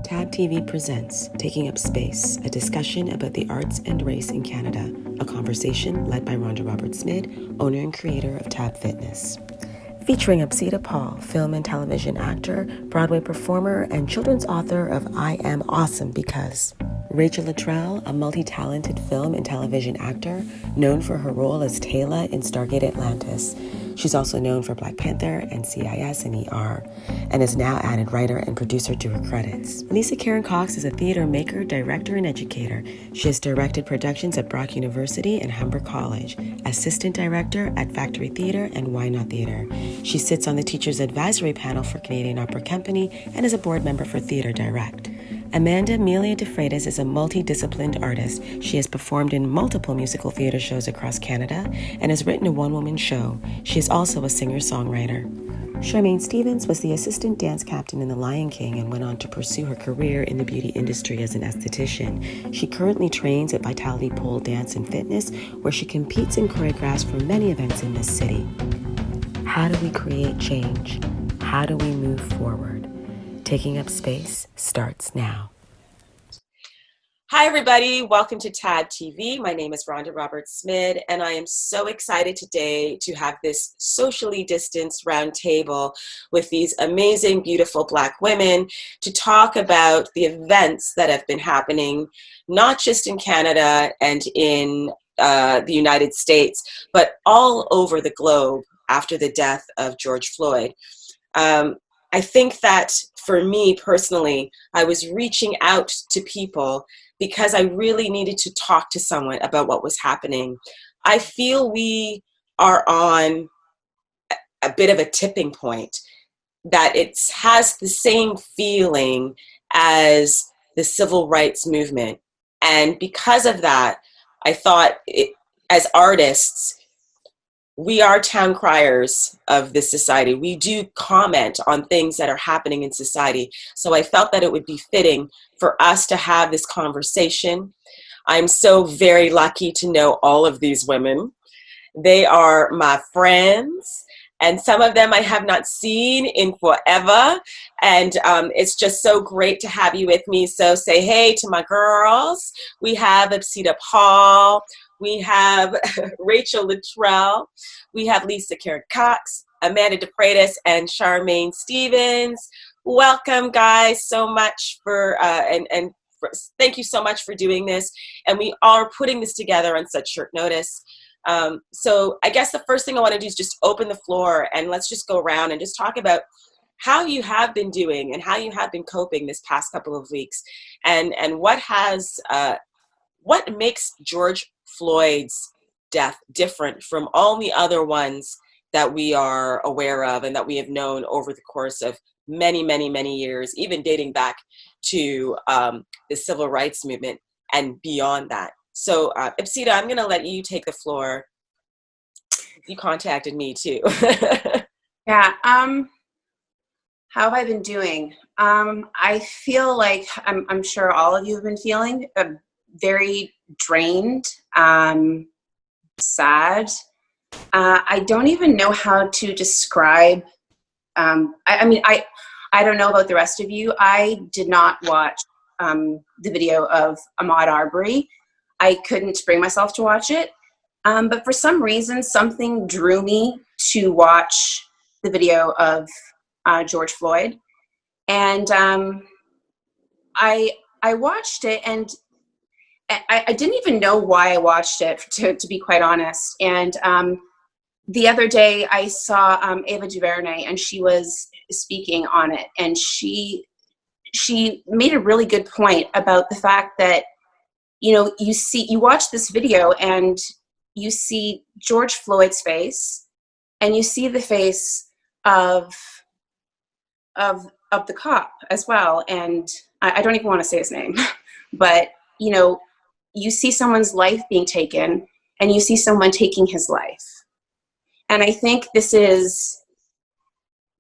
Tab TV presents Taking Up Space, a discussion about the arts and race in Canada, a conversation led by Rhonda Smid, owner and creator of Tab Fitness. Featuring Ipsita Paul, film and television actor, Broadway performer, and children's author of I Am Awesome Because. Luttrell, a multi-talented film and television actor, known for her role as Taylor in Stargate Atlantis. She's also known for Black Panther, NCIS, and ER, and is now added writer and producer to her credits. Karen Cox is a theater maker, director, and educator. She has directed productions at Brock University and Humber College, assistant director at Factory Theater and Why Not Theater. She sits on the Teachers Advisory Panel for Canadian Opera Company and is a board member for Theater Direct. Melia DeFreitas is a multidisciplined artist. She has performed in multiple musical theater shows across Canada and has written a one-woman show. She is also a singer-songwriter. Charmagne Stevens was the assistant dance captain in The Lion King and went on to pursue her career in the beauty industry as an esthetician. She currently trains at Vitality Pole Dance and Fitness, where she competes and choreographs for many events in this city. How do we create change? How do we move forward? Taking Up Space starts now. Hi, everybody. Welcome to Tab TV. My name is Rhonda Smid, and I am so excited today to have this socially distanced round table with these amazing, beautiful Black women to talk about the events that have been happening, not just in Canada and in the United States, but all over the globe after the death of George Floyd. I think that for me personally, I was reaching out to people because I really needed to talk to someone about what was happening. I feel we are on a bit of a tipping point, that it has the same feeling as the civil rights movement. And because of that, I thought as artists, we are town criers of this society. We do comment on things that are happening in society. So I felt that it would be fitting for us to have this conversation. I'm so very lucky to know all of these women. They are my friends, and some of them I have not seen in forever. And it's just so great to have you with me. So say hey to my girls. We have Ipsita Paul. We have Luttrell, we have Karen Cox, DeFreitas, and Charmagne Stevens. Welcome, guys, so much for, thank you so much for doing this. And we are putting this together on such short notice. So I guess the first thing I want to do is just open the floor, and let's just go around and just talk about how you have been doing and how you have been coping this past couple of weeks, and what makes George Floyd's death different from all the other ones that we are aware of and that we have known over the course of many, many, many years, even dating back to the civil rights movement and beyond that. So Ipsita, I'm going to let you take the floor. You contacted me too. Yeah. How have I been doing? I feel like I'm sure all of you have been feeling very drained, sad. I don't even know how to describe. I don't know about the rest of you. I did not watch the video of Ahmaud Arbery. I couldn't bring myself to watch it. But for some reason, something drew me to watch the video of George Floyd. And I watched it, and I didn't even know why I watched it, to be quite honest. And the other day I saw Ava DuVernay, and she was speaking on it, and she made a really good point about the fact that, you watch this video and you see George Floyd's face, and you see the face of the cop as well. And I don't even want to say his name, but you see someone's life being taken, and you see someone taking his life. And I think this is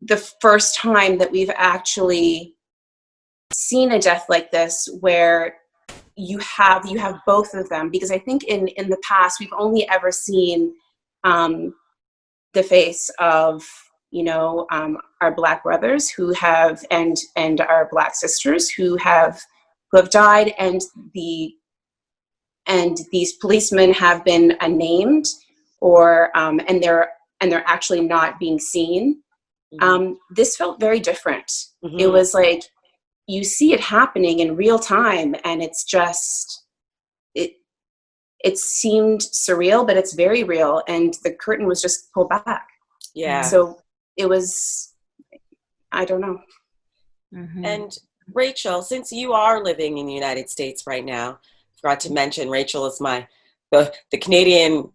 the first time that we've actually seen a death like this, where you have both of them. Because I think in the past, we've only ever seen the face of our Black brothers who have, and our Black sisters who have died, and these policemen have been unnamed, or and they're actually not being seen. This felt very different. It was like you see it happening in real time, and it's just it seemed surreal, but it's very real, and the curtain was just pulled back. Yeah. So it was, I don't know. And Rachel, since you are living in the United States right now, forgot to mention Rachel is the Canadian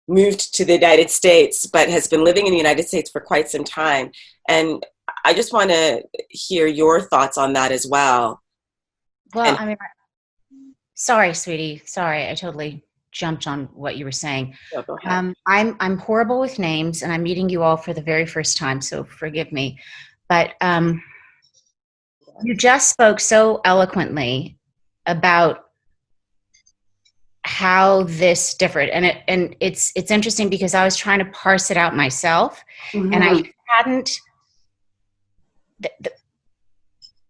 moved to the United States, but has been living in the United States for quite some time. And I just want to hear your thoughts on that as well. Well, sorry, sweetie. Sorry, I totally jumped on what you were saying. No, go ahead. I'm horrible with names, and I'm meeting you all for the very first time, so forgive me. But you just spoke so eloquently about how this differed, and it's interesting because I was trying to parse it out myself, and I hadn't.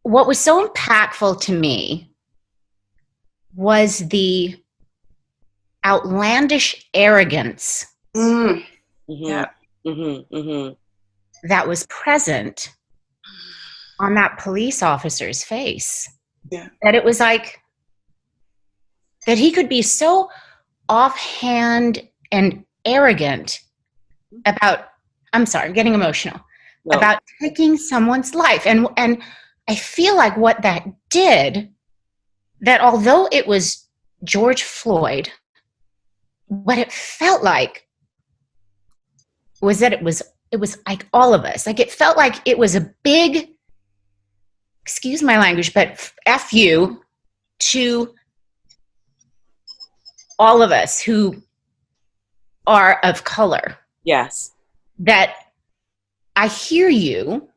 What was so impactful to me was the outlandish arrogance that was present on that police officer's face. Yeah. That it was like that he could be so offhand and arrogant about, I'm sorry, I'm getting emotional, about taking someone's life. And I feel like what that did, that although it was George Floyd, what it felt like was that it was like all of us. Like it felt like it was a big, excuse my language, but F you to all of us who are of color. Yes. That I hear you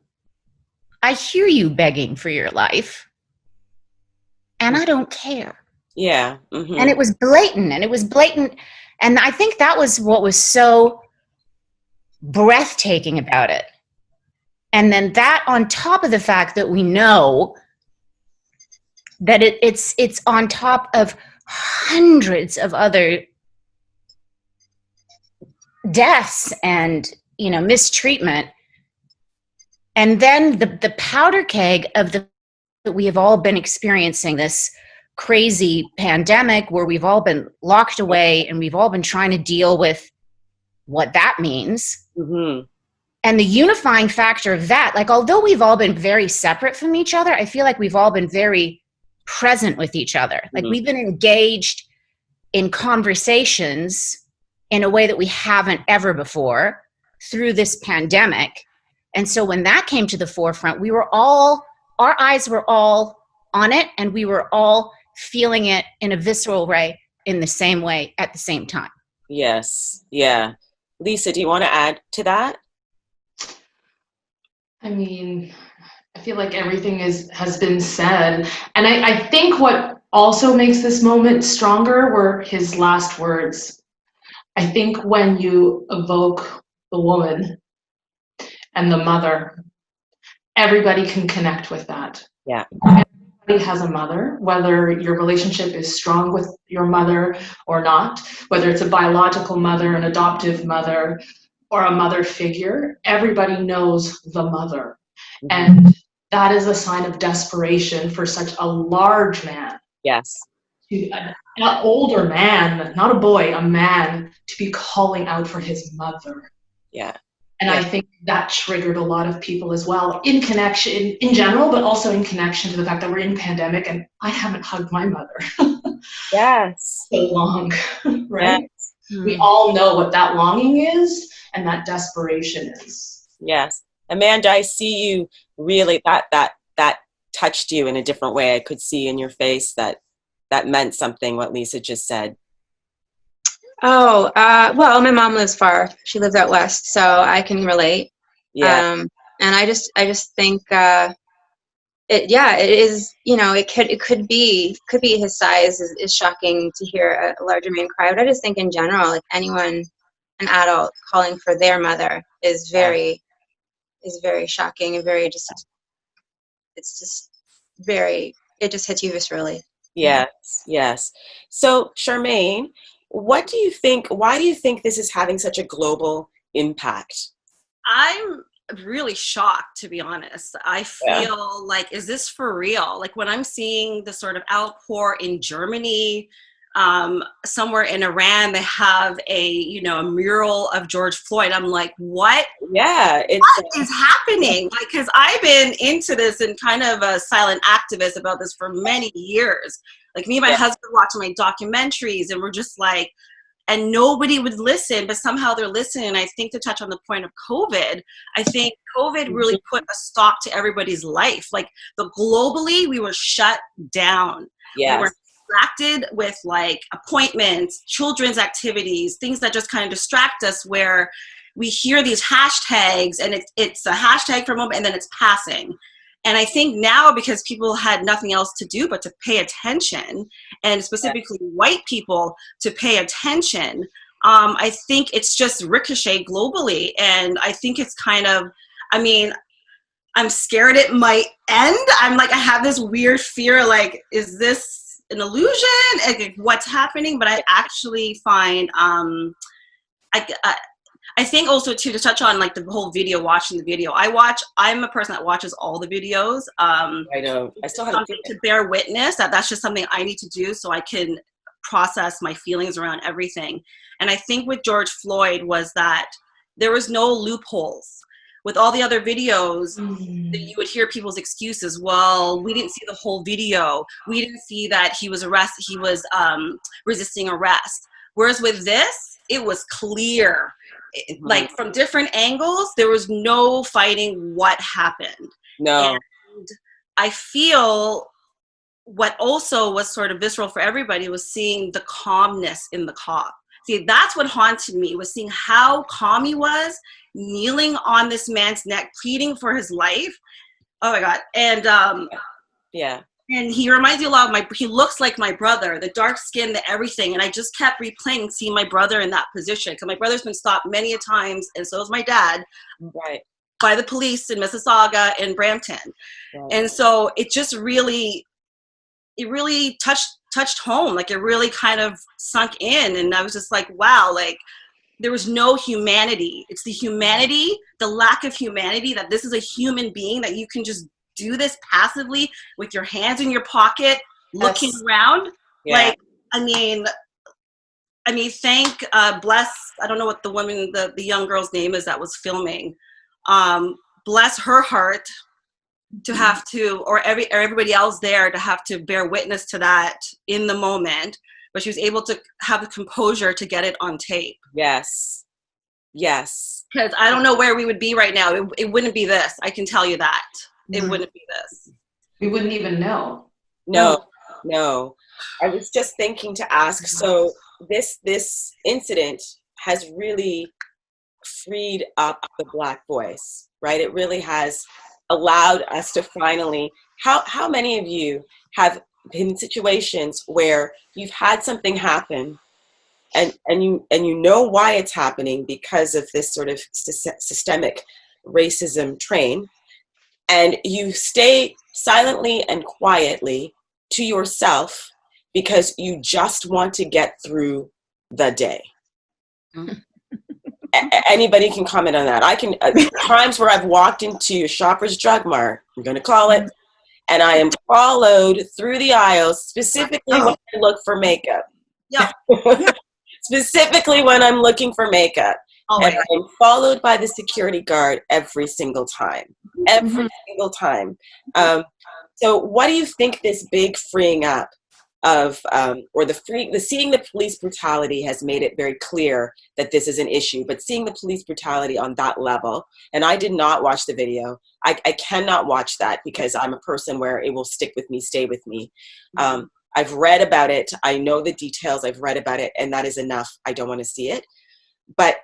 begging for your life, and I don't care. Yeah. And it was blatant, and I think that was what was so breathtaking about it. And then that on top of the fact that we know that it's on top of hundreds of other deaths and mistreatment, and then the powder keg of that we have all been experiencing this crazy pandemic where we've all been locked away and we've all been trying to deal with what that means. And the unifying factor of that, like although we've all been very separate from each other, I feel like we've all been very present with each other. Like we've been engaged in conversations in a way that we haven't ever before through this pandemic. And so when that came to the forefront, our eyes were all on it, and we were all feeling it in a visceral way, in the same way, at the same time. Yes. Yeah. Lisa, do you want to add to that? I mean, I feel like everything has been said. And I think what also makes this moment stronger were his last words. I think when you evoke the woman and the mother, everybody can connect with that. Yeah. Everybody has a mother, whether your relationship is strong with your mother or not, whether it's a biological mother, an adoptive mother, or a mother figure, everybody knows the mother. And that is a sign of desperation for such a large man. Yes. An older man, not a boy, a man, to be calling out for his mother. Yeah. And I think that triggered a lot of people as well, in connection, in general, but also in connection to the fact that we're in pandemic and I haven't hugged my mother. Yes. So long, right? Yes. We all know what that longing is and that desperation is. Yes. Amanda, I see you really, that touched you in a different way. I could see in your face that meant something, what Lisa just said. Oh, well, my mom lives far. She lives out west, so I can relate. Yeah. And I just think, it is, it could be his size is shocking to hear a larger man cry. But I just think in general, like anyone, an adult calling for their mother is very, very shocking and very just, it's just very, it just hits you viscerally. Yes, yes. So, Charmaine, what do you think, why do you think this is having such a global impact? I'm really shocked, to be honest. I feel like, is this for real? Like when I'm seeing the sort of outpour in Germany, somewhere in Iran, they have a mural of George Floyd. I'm like, what? Yeah, What is happening? Like, because I've been into this and kind of a silent activist about this for many years. Like me and my husband watching my documentaries, and we're just like, and nobody would listen, but somehow they're listening. And I think, to touch on the point of COVID, I think COVID really put a stop to everybody's life. Like globally, we were shut down. Yes. We were distracted with like appointments, children's activities, things that just kind of distract us, where we hear these hashtags and it's a hashtag for a moment and then it's passing. And I think now, because people had nothing else to do but to pay attention, and specifically white people to pay attention, I think it's just ricocheted globally. And I think it's kind of, I mean, I'm scared it might end. I'm like, I have this weird fear, like, is this an illusion? Like, what's happening? But I actually find, I think also too, to touch on like the whole video, watching the video, I'm a person that watches all the videos. I know. I still haven't to bear witness that's just something I need to do so I can process my feelings around everything. And I think with George Floyd was that there was no loopholes. With all the other videos, that you would hear people's excuses. Well, we didn't see the whole video. We didn't see that he was arrested. He was resisting arrest. Whereas with this, it was clear. Like from different angles, there was no fighting what happened. No. And I feel what also was sort of visceral for everybody was seeing the calmness in the cop. See, that's what haunted me, was seeing how calm he was, kneeling on this man's neck, pleading for his life. Oh my God. And yeah. And he reminds me a lot of he looks like my brother, the dark skin, the everything. And I just kept replaying, seeing my brother in that position. Because my brother's been stopped many a times, and so is my dad, right, by the police in Mississauga and Brampton. Right. And so it just really, touched home. Like it really kind of sunk in. And I was just like, wow, like there was no humanity. It's the humanity, the lack of humanity, that this is a human being, that you can just do this passively with your hands in your pocket, looking around. Yeah. Like, I mean, thank, bless, I don't know what the woman, the young girl's name is that was filming. Bless her heart to have to, or everybody else there to have to bear witness to that in the moment, but she was able to have the composure to get it on tape. Yes. Yes. Because I don't know where we would be right now. It wouldn't be this. I can tell you that. It wouldn't be this. We wouldn't even know. No. I was just thinking to ask, so this incident has really freed up the Black voice, right? It really has allowed us to finally, how many of you have been in situations where you've had something happen and you know why it's happening, because of this sort of systemic racism train, and you stay silently and quietly to yourself because you just want to get through the day. Anybody can comment on that. I can, times where I've walked into a Shoppers Drug Mart, I'm going to call it, and I am followed through the aisles, specifically when I look for makeup. Yeah. Specifically when I'm looking for makeup. And I'm followed by the security guard every single time. Every single time. So what do you think this big freeing up of, or the seeing the police brutality has made it very clear that this is an issue, but seeing the police brutality on that level, and I did not watch the video. I cannot watch that because I'm a person where it will stick with me, stay with me. I've read about it. I know the details. I've read about it, and that is enough. I don't want to see it. But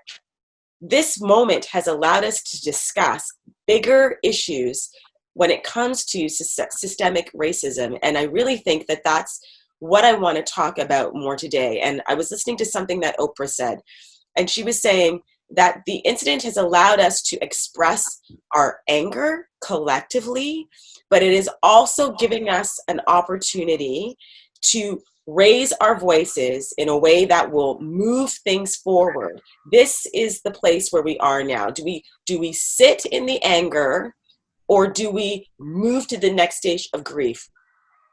this moment has allowed us to discuss bigger issues when it comes to systemic racism. And I really think that that's what I want to talk about more today. And I was listening to something that Oprah said, and she was saying that the incident has allowed us to express our anger collectively, but it is also giving us an opportunity to raise our voices in a way that will move things forward. This is the place where we are now. Do we sit in the anger, or do we move to the next stage of grief?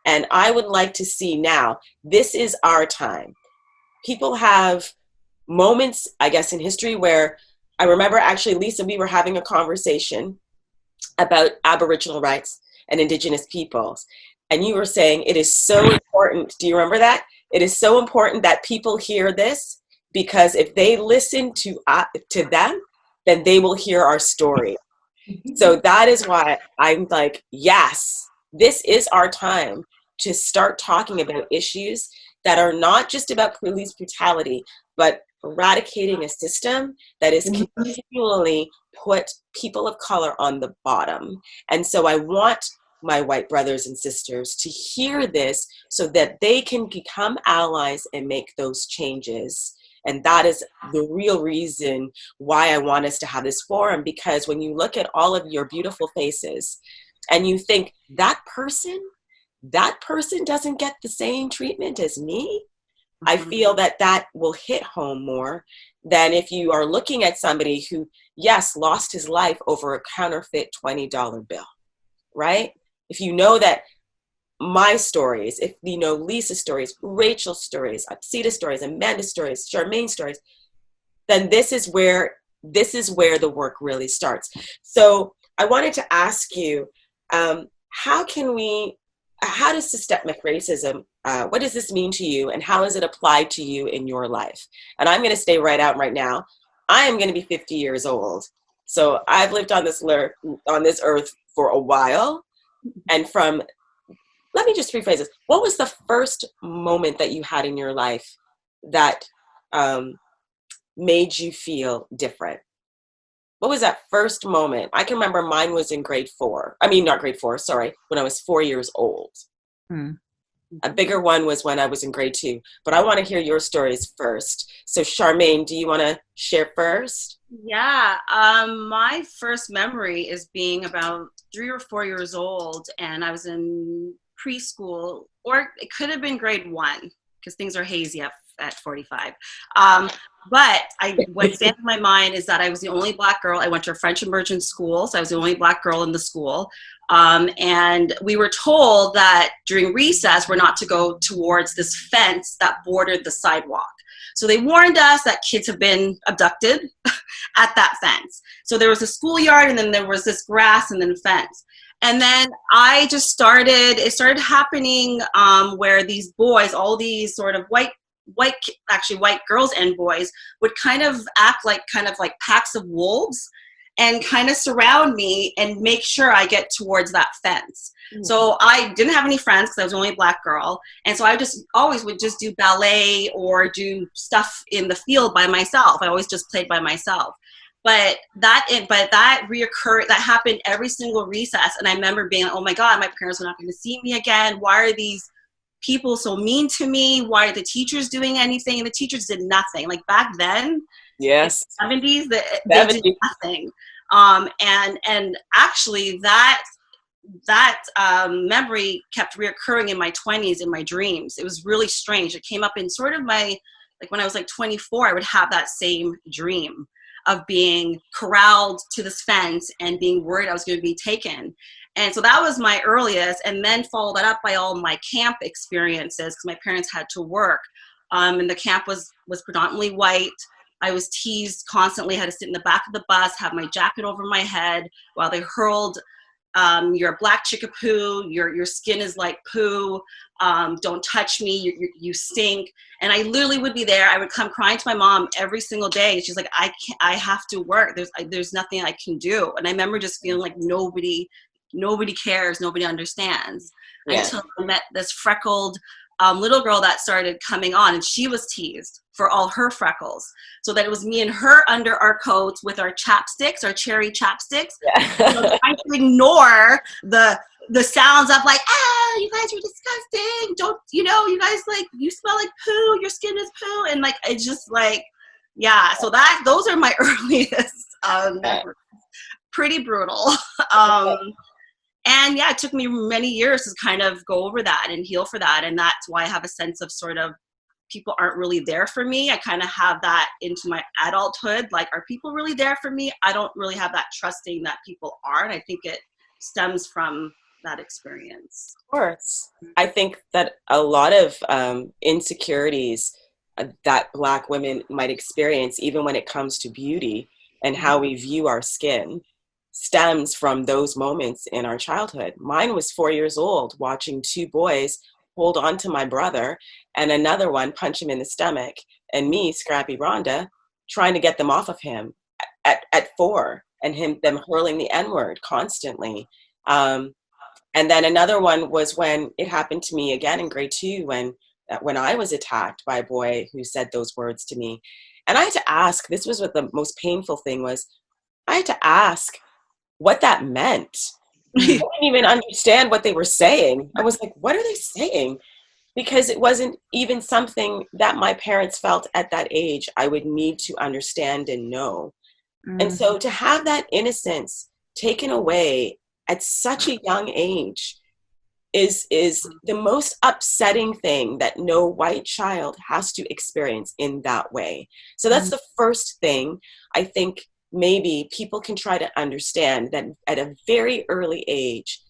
And I would like to see now, this is our time. People have moments, I guess, in history where I remember actually, Lisa, we were having a conversation about Aboriginal rights and Indigenous peoples. And you were saying it is so important. Do you remember that? It is so important that people hear this, because if they listen to them, then they will hear our story. So that is why I'm like, yes, this is our time to start talking about issues that are not just about police brutality, but eradicating a system that is continually put people of color on the bottom. And so I want my white brothers and sisters to hear this so that they can become allies and make those changes. And that is the real reason why I want us to have this forum, because when you look at all of your beautiful faces and you think that person doesn't get the same treatment as me, I feel that will hit home more than if you are looking at somebody who, yes, lost his life over a counterfeit $20 bill, right? If you know that my stories, if you know Lisa's stories, Rachel's stories, Ipsita stories, Amanda's stories, Charmaine's stories, then this is where the work really starts. So I wanted to ask you, how does systemic racism, what does this mean to you, and how does it apply to you in your life? And I'm going to stay right out right now. I am going to be 50 years old. So I've lived on this earth for a while. And let me just rephrase this. What was the first moment that you had in your life that made you feel different? What was that first moment? I can remember mine was in grade 4. I mean, not grade 4, sorry, when I was 4 years old. A bigger one was when I was in grade 2. But I want to hear your stories first. So Charmaine, do you want to share first? Yeah, my first memory is being about 3 or 4 years old, and I was in preschool, or it could have been grade 1, because things are hazy at 45. But what stands in my mind is that I was the only Black girl. I went to a French immersion school, so I was the only Black girl in the school. And we were told that during recess, we're not to go towards this fence that bordered the sidewalk. So they warned us that kids have been abducted at that fence. So there was a schoolyard, and then there was this grass, and then fence. And then it started happening where these boys, all these sort of white girls and boys, would kind of act like packs of wolves and kind of surround me and make sure I get towards that fence. Mm-hmm. So I didn't have any friends because I was the only Black girl. And so I just always would just do ballet or do stuff in the field by myself. I always just played by myself. But that happened every single recess. And I remember being like, oh my God, my parents are not going to see me again. Why are these people so mean to me? Why are the teachers doing anything? And the teachers did nothing. Like back then, yes, in the 70s, they did nothing. And actually that memory kept reoccurring in my 20s, in my dreams. It was really strange. It came up in sort of when I was like 24, I would have that same dream of being corralled to this fence and being worried I was going to be taken. And so that was my earliest, and then follow that up by all my camp experiences, because my parents had to work. And the camp was predominantly white. I was teased constantly, had to sit in the back of the bus, have my jacket over my head while they hurled, you're a black chickapoo, your skin is like poo, don't touch me, you stink. And I literally would be there. I would come crying to my mom every single day. She's like, I have to work. There's nothing I can do. And I remember just feeling like nobody cares, nobody understands. Yeah. Until I met this freckled little girl that started coming on, and she was teased for all her freckles. So that it was me and her under our coats with our chapsticks, our cherry chapsticks, trying to ignore the sounds of like, you guys are disgusting. Don't, you guys, like, you smell like poo, your skin is poo. And like, it's just like, Yeah, so those are my earliest memories. Pretty brutal. And yeah, it took me many years to kind of go over that and heal for that. And that's why I have a sense of sort of people aren't really there for me. I kind of have that into my adulthood. Like, are people really there for me? I don't really have that trusting that people are. And I think it stems from that experience. Of course. I think that a lot of insecurities that Black women might experience, even when it comes to beauty and how we view our skin, stems from those moments in our childhood. Mine was 4 years old, watching two boys hold on to my brother and another one punch him in the stomach, and me, Scrappy Rhonda, trying to get them off of him at 4, and them hurling the N-word constantly. And then another one was when it happened to me again in grade 2, when I was attacked by a boy who said those words to me. And I had to ask, this was what the most painful thing was, I had to ask what that meant. I didn't even understand what they were saying. I was like, what are they saying? Because it wasn't even something that my parents felt at that age I would need to understand and know. And so to have that innocence taken away at such a young age is the most upsetting thing that no white child has to experience in that way. So that's the first thing I think maybe people can try to understand, that at a very early age,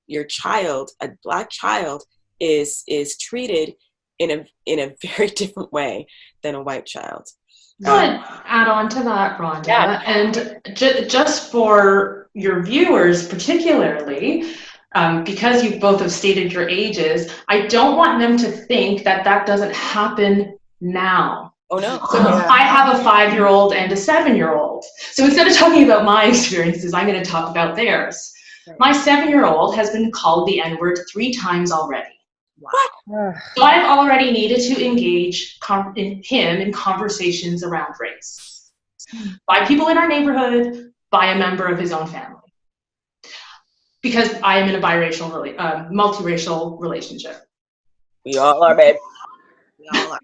your child, a Black child, is treated in a very different way than a white child. I'd add on to that, Rhonda. Yeah. And just for your viewers particularly, because you both have stated your ages, I don't want them to think that that doesn't happen now. Oh, no. So I have a 5-year-old and a 7-year-old. So instead of talking about my experiences, I'm going to talk about theirs. Right. My 7-year-old has been called the N-word 3 times already. Wow. So I've already needed to engage him in conversations around race. By people in our neighborhood, by a member of his own family. Because I am in a biracial, multiracial relationship. We all are, babe.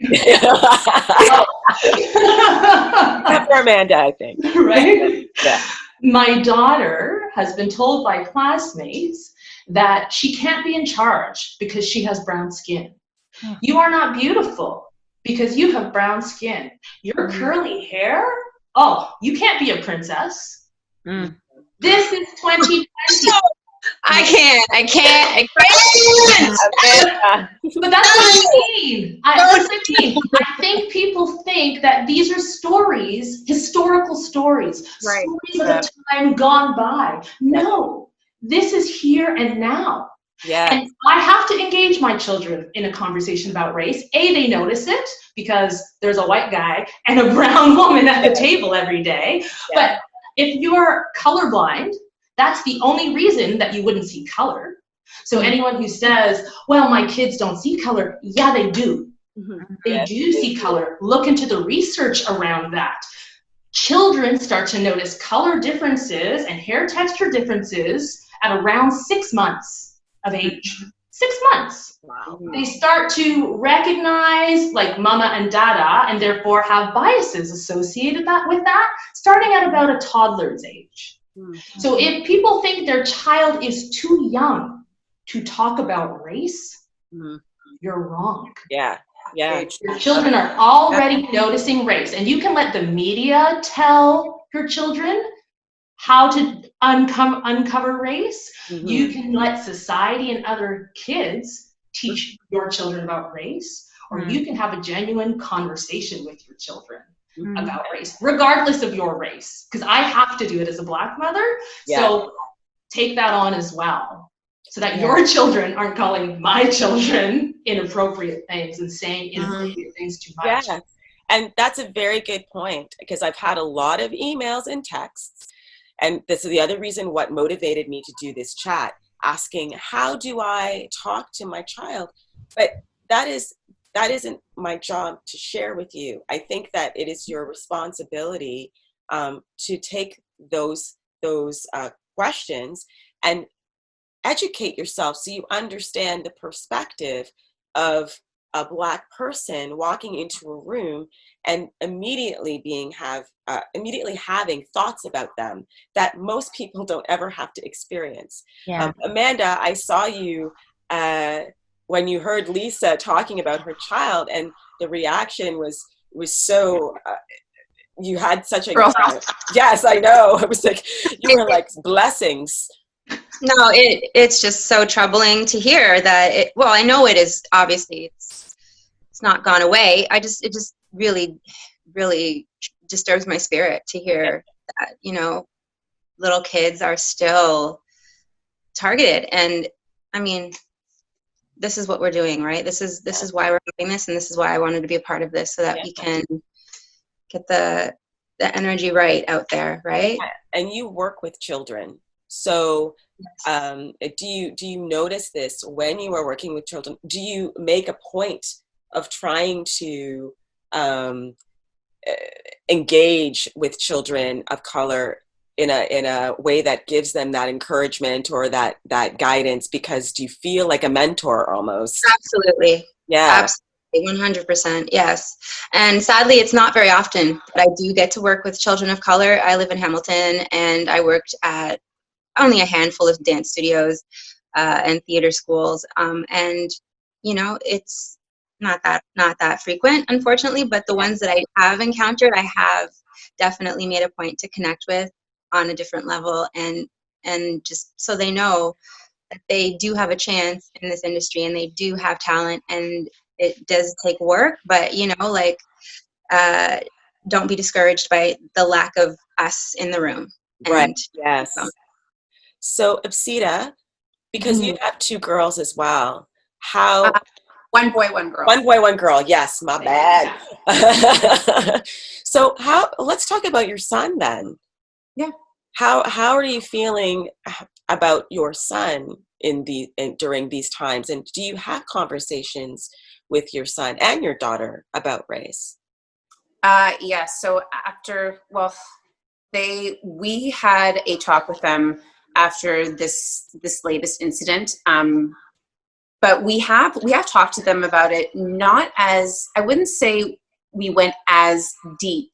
Except for Amanda, I think. Right? Yeah. My daughter has been told by classmates that she can't be in charge because she has brown skin. You are not beautiful because you have brown skin. Your curly hair, oh, you can't be a princess. This is 2020. I can't. But that's what I mean. That's what I mean. I think people think that these are stories, historical stories, Right. stories of a time gone by. No, this is here and now. Yeah. And I have to engage my children in a conversation about race. They notice it because there's a white guy and a brown woman at the table every day. Yeah. But if you're colorblind, that's the only reason that you wouldn't see color. So anyone who says, well, my kids don't see color, yeah, they do. They do see color. Look into the research around that. Children start to notice color differences and hair texture differences at around 6 months of age. 6 months. Wow. They start to recognize like mama and dada, and therefore have biases associated with that, starting at about a toddler's age. So if people think their child is too young to talk about race, you're wrong. Yeah. Yeah. Your children are already noticing race, and you can let the media tell your children how to uncover race. You can let society and other kids teach your children about race, or you can have a genuine conversation with your children about race, regardless of your race, because I have to do it as a Black mother. So take that on as well, so that your children aren't calling my children inappropriate things and saying inappropriate things too much. Yeah. And that's a very good point, because I've had a lot of emails and texts, and this is the other reason what motivated me to do this chat, asking how do I talk to my child? But that isn't my job to share with you. I think that it is your responsibility to take those questions and educate yourself so you understand the perspective of a Black person walking into a room and immediately having thoughts about them that most people don't ever have to experience. Yeah. Amanda, I saw you when you heard Lisa talking about her child, and the reaction was so. You had such a yes, I know. It was like you were like blessings. No, it's just so troubling to hear that well, I know it is, obviously it's not gone away. It just really, really disturbs my spirit to hear that, little kids are still targeted. And I mean, this is what we're doing, right? This is why we're doing this, and this is why I wanted to be a part of this, so that we can get the energy right out there, right? And you work with children. So do you notice this when you are working with children? Do you make a point of trying to engage with children of color in a way that gives them that encouragement or that guidance? Because do you feel like a mentor almost? Absolutely. Yeah. Absolutely. 100%. Yes. And sadly, it's not very often that I do get to work with children of color. I live in Hamilton, and I worked at only a handful of dance studios and theater schools. And it's not that frequent, unfortunately, but the ones that I have encountered, I have definitely made a point to connect with on a different level, and just so they know that they do have a chance in this industry, and they do have talent, and it does take work, but don't be discouraged by the lack of us in the room. Right. Yes. So Ipsita, because you have two girls as well, how? One boy, one girl. One boy, one girl. Yes, my bad. So let's talk about your son then. Yeah. How are you feeling about your son during these times? And do you have conversations with your son and your daughter about race? Yes. So we had a talk with them after this latest incident. But we have talked to them about it, not as, I wouldn't say we went as deep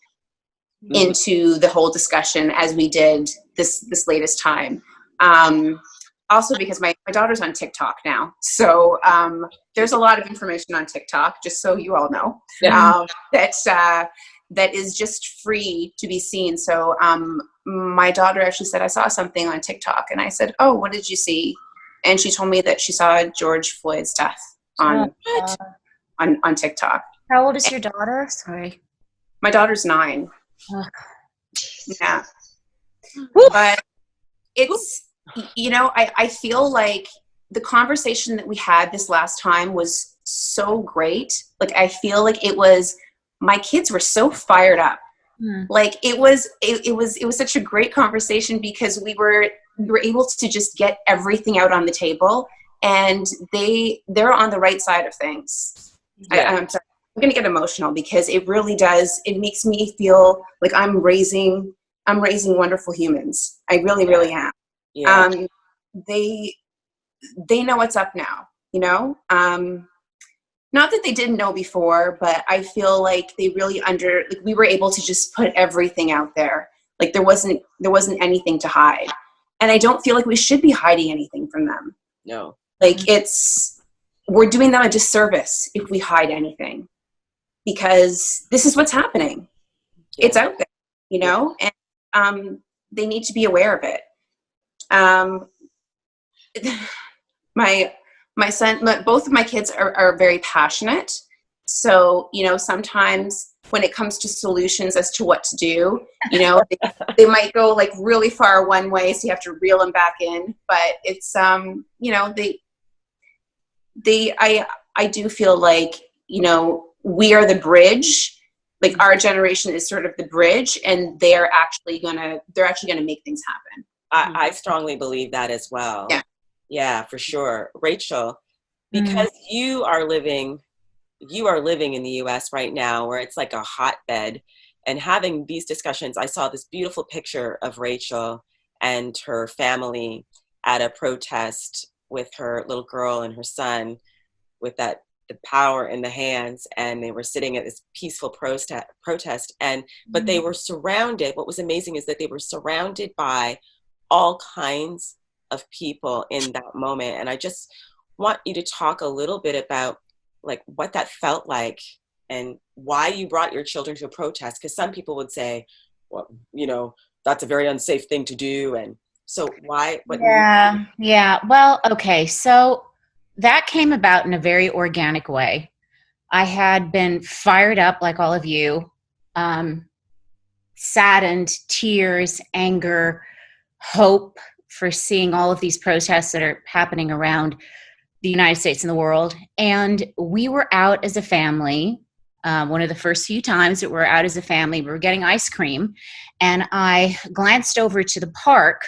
into the whole discussion as we did this latest time. Also because my daughter's on TikTok now. So there's a lot of information on TikTok, just so you all know, that is just free to be seen. So my daughter actually said, I saw something on TikTok. And I said, oh, what did you see? And she told me that she saw George Floyd's death on TikTok. How old is your daughter? Sorry. My daughter's 9. Yeah. But it's, I feel like the conversation that we had this last time was so great. Like, I feel like my kids were so fired up. Like it was such a great conversation because we were able to just get everything out on the table, and they're on the right side of things. Yeah. I'm sorry, I'm going to get emotional because it really does. It makes me feel like I'm raising wonderful humans. I really, really am. Yeah. They know what's up now, not that they didn't know before, but I feel like they really we were able to just put everything out there. Like there wasn't anything to hide. And I don't feel like we should be hiding anything from them. No. Like we're doing them a disservice if we hide anything, because this is what's happening. Yeah. It's out there, and they need to be aware of it. My son, both of my kids are very passionate. So, sometimes when it comes to solutions as to what to do, they might go like really far one way, so you have to reel them back in. But it's, I do feel like, we are the bridge. Like our generation is sort of the bridge, and they're actually gonna make things happen. I strongly believe that as well. Yeah. Yeah, for sure. Rachel, because you are living in the US right now, where it's like a hotbed, and having these discussions. I saw this beautiful picture of Rachel and her family at a protest with her little girl and her son with that the power in the hands, and they were sitting at this peaceful protest, and but they were surrounded. What was amazing is that they were surrounded by all kinds of people in that moment. And I just want you to talk a little bit about like what that felt like and why you brought your children to a protest, because some people would say, well, you know, that's a very unsafe thing to do. And so why? Yeah. Well, okay. So that came about in a very organic way. I had been fired up like all of you, saddened, tears, anger, hope for seeing all of these protests that are happening around the United States and the world. And we were out as a family. One of the first few times that we were out as a family, we were getting ice cream. And I glanced over to the park,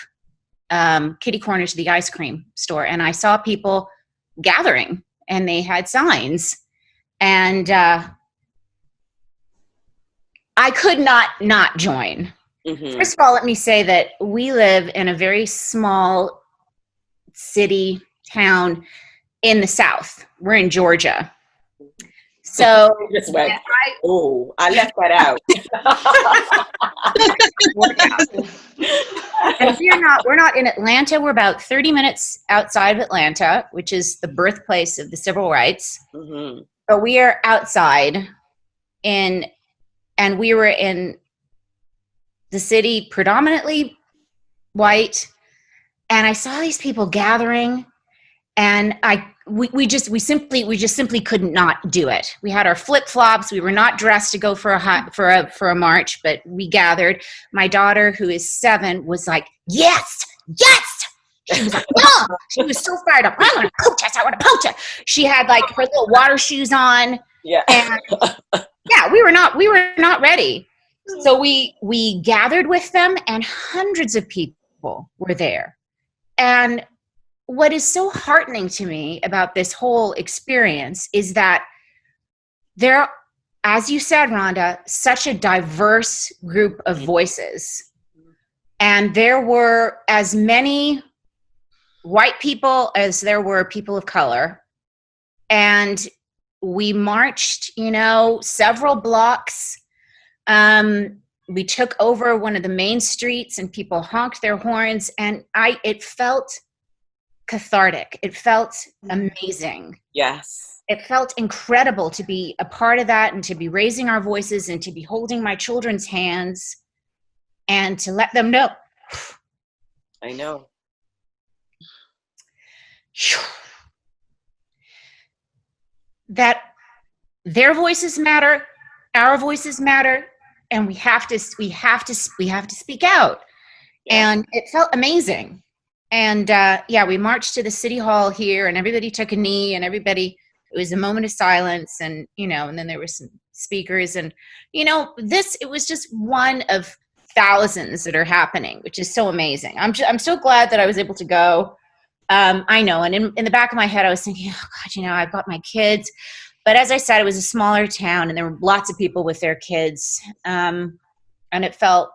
kitty corner to the ice cream store, and I saw people gathering, and they had signs. And I could not join. First of all, let me say that we live in a very small city, town in the South. We're in Georgia. So Just went, I left that out. And we're not in Atlanta. We're about 30 minutes outside of Atlanta, which is the birthplace of the civil rights. But we are outside and we were in the city predominantly white. And I saw these people gathering, and we just simply could not do it. We had our flip-flops. We were not dressed to go for a march, but we gathered. My daughter, who is 7, was like, yes. She was like, oh, she was so fired up. I want to protest. She had like her little water shoes on. Yeah. And yeah, we were not ready. So we gathered with them, and hundreds of people were there. And what is so heartening to me about this whole experience is that there, as you said, Rhonda, such a diverse group of voices. And there were as many white people as there were people of color. And we marched, several blocks. We took over one of the main streets, and people honked their horns, and it felt cathartic. It felt amazing. Yes. It felt incredible to be a part of that, and to be raising our voices, and to be holding my children's hands, and to let them know. I know. That their voices matter, our voices matter, and we have to speak out. Yeah. And it felt amazing. And we marched to the city hall here, and everybody took a knee, and it was a moment of silence, and and then there were some speakers, and it was just one of thousands that are happening, which is so amazing. I'm so glad that I was able to go. I know, and in the back of my head, I was thinking, oh God, I've got my kids. But as I said, it was a smaller town, and there were lots of people with their kids, and it felt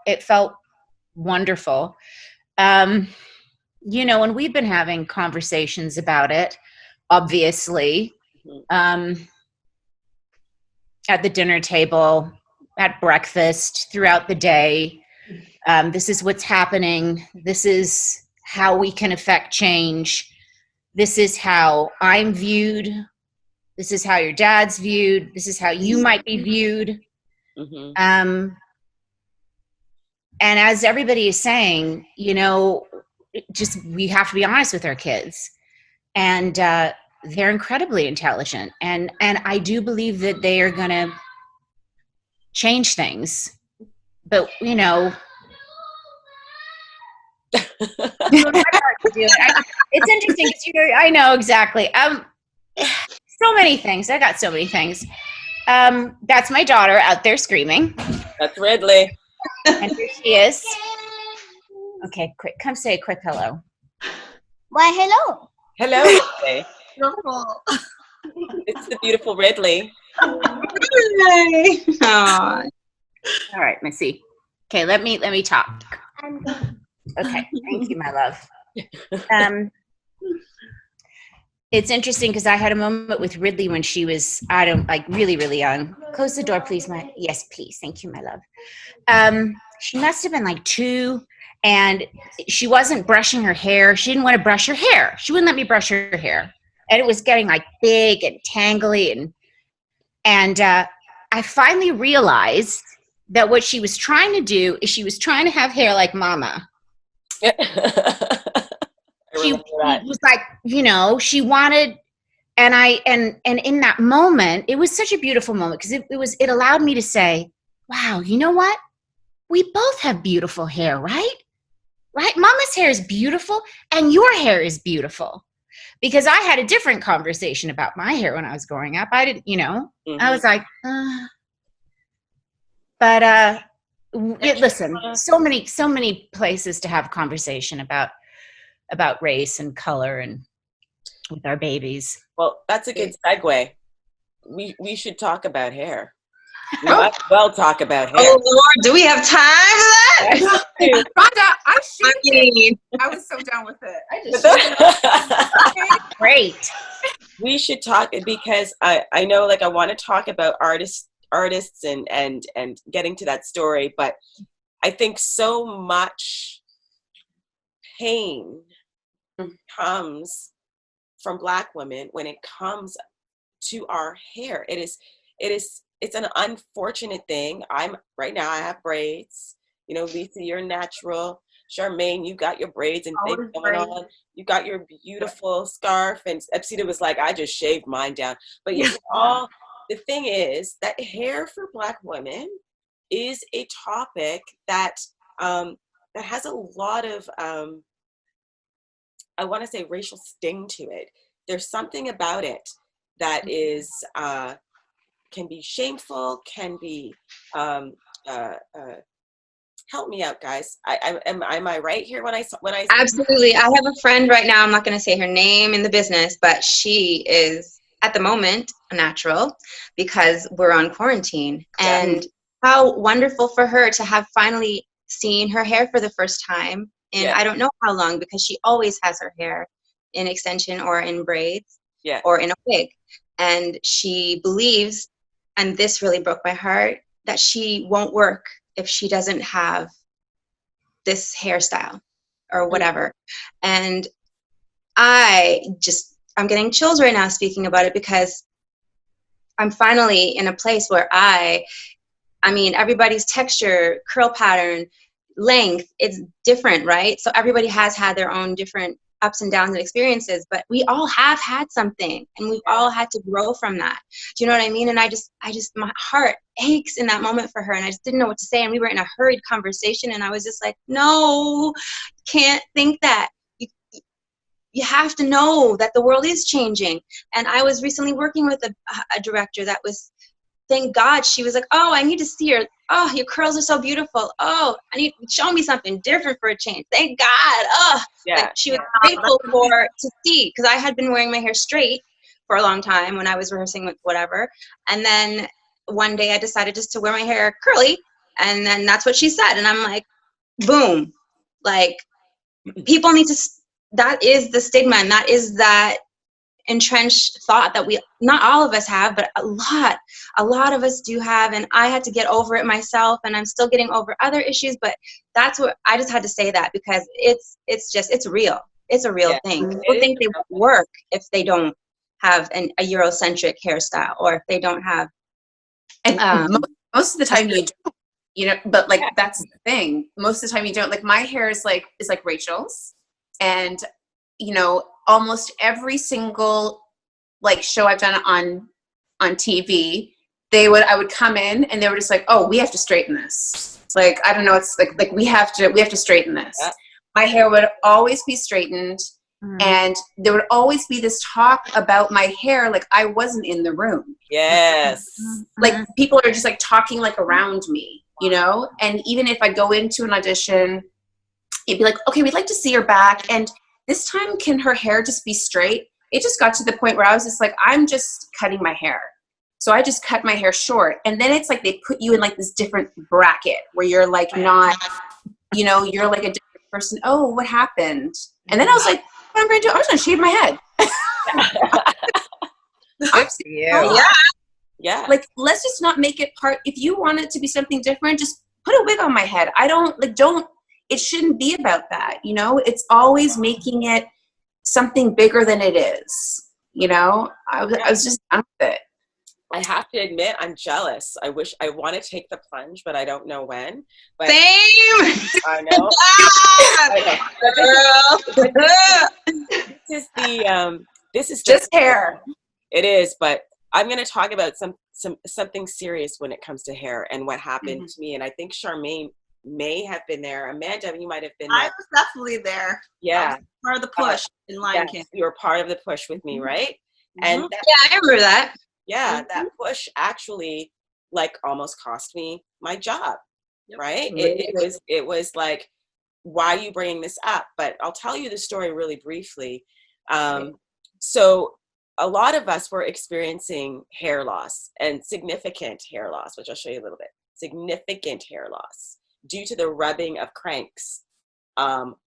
wonderful. And we've been having conversations about it, obviously, at the dinner table, at breakfast, throughout the day. This is what's happening. This is how we can affect change. This is how I'm viewed. This is how your dad's viewed. This is how you might be viewed. And as everybody is saying, we have to be honest with our kids. And they're incredibly intelligent. And I do believe that they are going to change things. But, it's interesting because I know exactly. So many things. I got so many things. That's my daughter out there screaming. That's Ridley. And here she is. Okay, quick. Come say a quick hello. Why, hello. Hello, Ridley. Beautiful. It's the beautiful Ridley. Aww. All right, Missy. Okay, let me talk. Okay, thank you, my love. it's interesting because I had a moment with Ridley when she was, I don't like really, really young. Close the door, please. Yes, please. Thank you, my love. She must have been like 2, and she wasn't brushing her hair. She didn't want to brush her hair. She wouldn't let me brush her hair. And it was getting like big and tangly. And I finally realized that what she was trying to do is she was trying to have hair like mama. She was like, she wanted, and in that moment, it was such a beautiful moment because it allowed me to say, wow, you know what? We both have beautiful hair, right? Right? Mama's hair is beautiful and your hair is beautiful. Because I had a different conversation about my hair when I was growing up. I didn't, I was like, but listen, so many places to have conversation about race and color and with our babies. Well, that's a good segue. We should talk about hair. We might as well talk about hair. Oh Lord, do we have time for that? Rhonda, I was so down with it. I just Great. We should talk because I know, like, I want to talk about artists and getting to that story, but I think so much pain comes from Black women when it comes to our hair. It's an unfortunate thing. Right now I have braids. Lisa, you're natural. Charmaine, you got your braids and things going on. You got your beautiful scarf. And Ipsita was like, I just shaved mine down. But the thing is that hair for Black women is a topic that has a lot of, I want to say, racial sting to it. There's something about it that is, can be shameful, can be, help me out, guys. Am I right here when I Absolutely. I have a friend right now, I'm not going to say her name in the business, but she is at the moment a natural because we're on quarantine. And how wonderful for her to have finally seen her hair for the first time in I don't know how long, because she always has her hair in extension or in braids or in a wig. And she believes, and this really broke my heart, that she won't work if she doesn't have this hairstyle or whatever. And I'm getting chills right now speaking about it because I'm finally in a place where I mean, everybody's texture, curl pattern, length, it's different, right? So everybody has had their own different ups and downs and experiences, but we all have had something and we've all had to grow from that. Do you know what I mean? And I just, my heart aches in that moment for her. And I just didn't know what to say. And we were in a hurried conversation and I was just like, no, can't think that. You have to know that the world is changing. And I was recently working with a director that was, thank God, she was like, oh, I need to see her. Oh, your curls are so beautiful. Oh, show me something different for a change. Thank God. Oh, like she was grateful to see, because I had been wearing my hair straight for a long time when I was rehearsing with whatever. And then one day I decided just to wear my hair curly. And then that's what she said. And I'm like, boom. Like, people need to, that is the stigma, and that is that entrenched thought that not all of us have, but a lot of us do have. And I had to get over it myself, and I'm still getting over other issues, but that's what I just had to say, that because it's real. It's a real thing. People think they won't work if they don't have a Eurocentric hairstyle, or if they don't have, and most of the time you don't, but like that's the thing, most of the time you don't. Like, my hair is like Rachel's, and almost every single like show I've done on TV, I would come in and they were just like, oh, we have to straighten this. It's like, I don't know, it's like we have to straighten this. Yeah. My hair would always be straightened, and there would always be this talk about my hair like I wasn't in the room. Yes. Like, people are just like talking like around me, and even if I go into an audition, it'd be like, okay, we'd like to see her back, and this time, can her hair just be straight? It just got to the point where I was just like, I'm just cutting my hair. So I just cut my hair short. And then it's like they put you in like this different bracket where you're like not, you're like a different person. Oh, what happened? And then I was like, what am I going to do? I was going to shave my head. Good for you. Yeah. Like, let's just not make it part. If you want it to be something different, just put a wig on my head. It shouldn't be about that. It's always making it something bigger than it is. I was just done with it. I have to admit, I'm jealous. I want to take the plunge, but I don't know when. But Same. I know. This is Just hair. It is, but I'm going to talk about something serious when it comes to hair and what happened to me. And I think Charmaine may have been there. Amanda, you might have been there. I was definitely there. Yeah. Part of the push in Lion King. You were part of the push with me, right? And Yeah, I remember that. yeah, that push actually almost cost me my job, right? It was like, why are you bringing this up? But I'll tell you the story really briefly. So a lot of us were experiencing hair loss and significant hair loss, which I'll show you a little bit. Significant hair loss due to the rubbing of cranks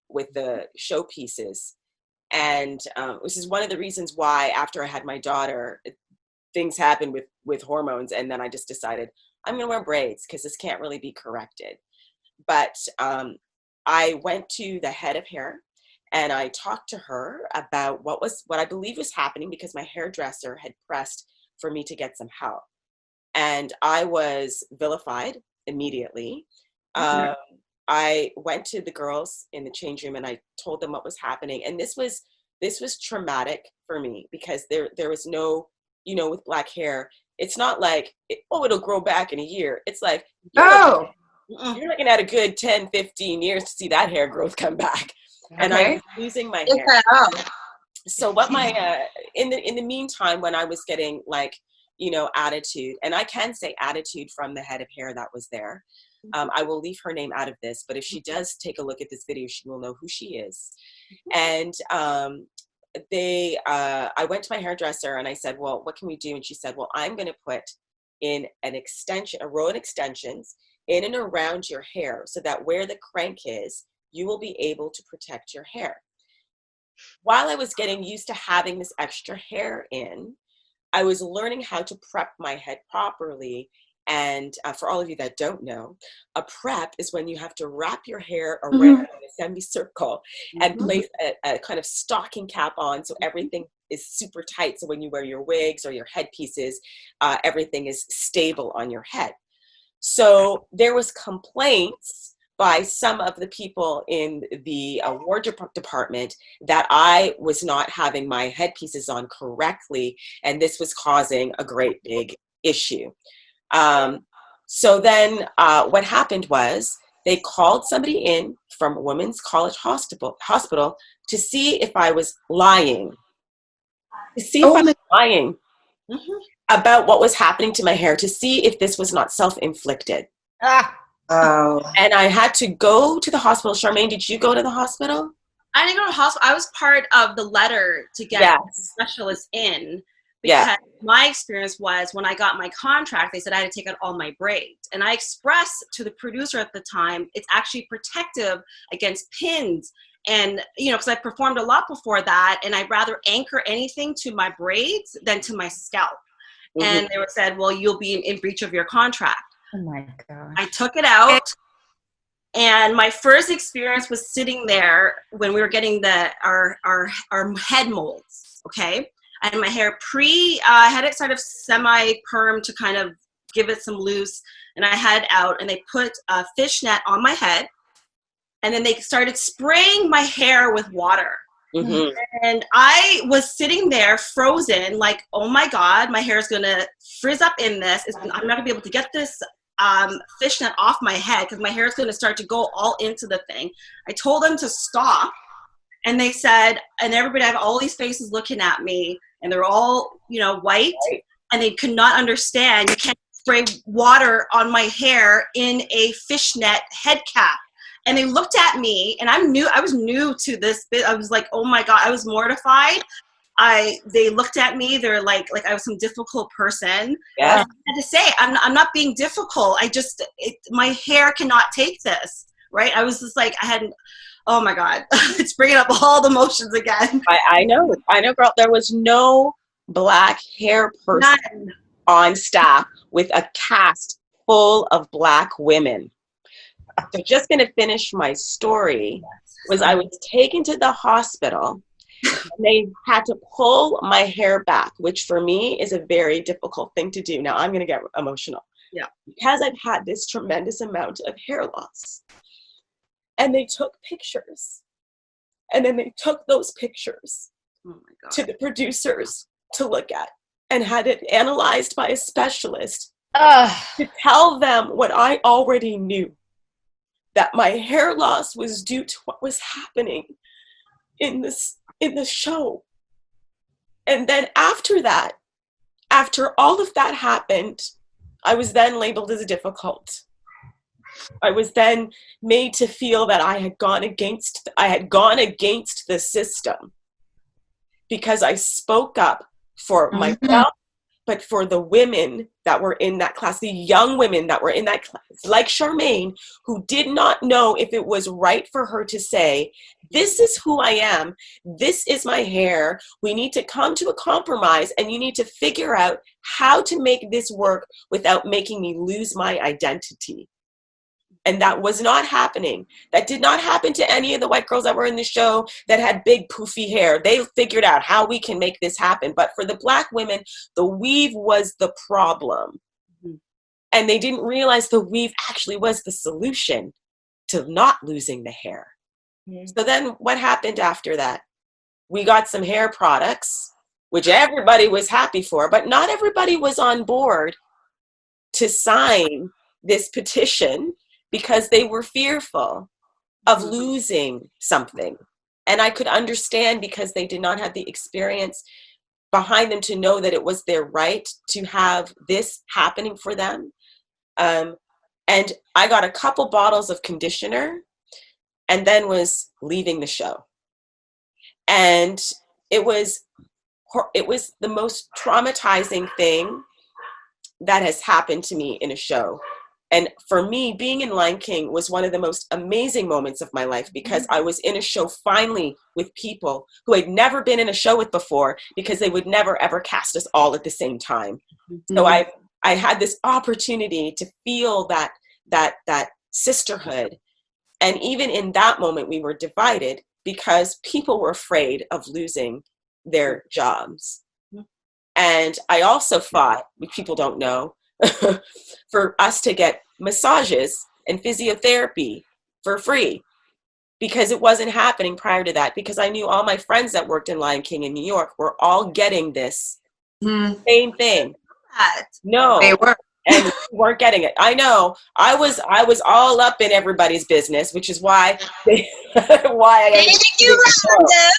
with the showpieces. And this is one of the reasons why after I had my daughter, things happened with hormones. And then I just decided I'm going to wear braids because this can't really be corrected. But I went to the head of hair and I talked to her about what I believe was happening because my hairdresser had pressed for me to get some help. And I was vilified immediately. I went to the girls in the change room and I told them what was happening. And this was traumatic for me because there was no, with black hair, it's not like, it'll grow back in a year. It's like, you're looking at a good 10, 15 years to see that hair growth come back. And I was losing my hair. So what in the meantime, when I was getting attitude, and I can say attitude from the head of hair that was there, I will leave her name out of this, but if she does take a look at this video, she will know who she is. And I went to my hairdresser and I said, well, what can we do? And she said, well, I'm going to put in a row of extensions in and around your hair so that where the crank is, you will be able to protect your hair. While I was getting used to having this extra hair in, I was learning how to prep my head properly. And for all of you that don't know, a prep is when you have to wrap your hair around a semicircle and place a kind of stocking cap on so everything is super tight. So when you wear your wigs or your headpieces, everything is stable on your head. So there was complaints by some of the people in the wardrobe department that I was not having my headpieces on correctly, and this was causing a great big issue. So then what happened was they called somebody in from Women's College Hospital to see if I was lying, about what was happening to my hair, to see if this was not self-inflicted. And I had to go to the hospital. Charmaine, did you go to the hospital? I didn't go to the hospital. I was part of the letter to get specialists in. Because my experience was when I got my contract, they said I had to take out all my braids. And I expressed to the producer at the time, it's actually protective against pins. And, because I performed a lot before that, and I'd rather anchor anything to my braids than to my scalp. And they said, well, you'll be in breach of your contract. Oh my God. I took it out. And my first experience was sitting there when we were getting our head molds, okay? I had my hair I had it sort of semi-perm to kind of give it some loose, and I had it out, and they put a fishnet on my head, and then they started spraying my hair with water. And I was sitting there frozen, like, oh my God, my hair is going to frizz up in this. I'm not going to be able to get this fishnet off my head because my hair is going to start to go all into the thing. I told them to stop. And they said, and everybody, I have all these faces looking at me, and they're all, white, and they could not understand. You can't spray water on my hair in a fishnet head cap. And they looked at me, and I was new to this bit. I was like, oh my God, I was mortified. They looked at me. They're like I was some difficult person. Yeah. I had to say, I'm not being difficult. My hair cannot take this, right? I was just like, Oh my God. It's bringing up all the emotions again. I know, girl. There was no Black hair person None. on staff with a cast full of Black women. So just going to finish my story. Was I was taken to the hospital, and they had to pull my hair back, which for me is a very difficult thing to do. Now I'm going to get emotional. Yeah. Because I've had this tremendous amount of hair loss. And they took pictures. And then they took those pictures to the producers to look at and had it analyzed by a specialist to tell them what I already knew, that my hair loss was due to what was happening in the show. And then after that, after all of that happened, I was then labeled as difficult. I was then made to feel that I had gone against the system because I spoke up for myself, but for the women that were in that class, the young women that were in that class, like Charmaine, who did not know if it was right for her to say, this is who I am, this is my hair, we need to come to a compromise, and you need to figure out how to make this work without making me lose my identity. And that was not happening. That did not happen to any of the white girls that were in the show that had big poofy hair. They figured out how we can make this happen. But for the Black women, the weave was the problem. And they didn't realize the weave actually was the solution to not losing the hair. So then what happened after that? We got some hair products, which everybody was happy for, but not everybody was on board to sign this petition because they were fearful of losing something. And I could understand because they did not have the experience behind them to know that it was their right to have this happening for them. And I got a couple bottles of conditioner and then was leaving the show. And it was the most traumatizing thing that has happened to me in a show. And for me, being in Lion King was one of the most amazing moments of my life because I was in a show finally with people who had never been in a show with before because they would never ever cast us all at the same time. So I had this opportunity to feel that sisterhood. And even in that moment, we were divided because people were afraid of losing their jobs. And I also fought, which people don't know, for us to get massages and physiotherapy for free because it wasn't happening prior to that, because I knew all my friends that worked in Lion King in New York were all getting this same thing. No, They were. and we weren't getting it. I know. I was all up in everybody's business, which is why Thank you, Rhonda.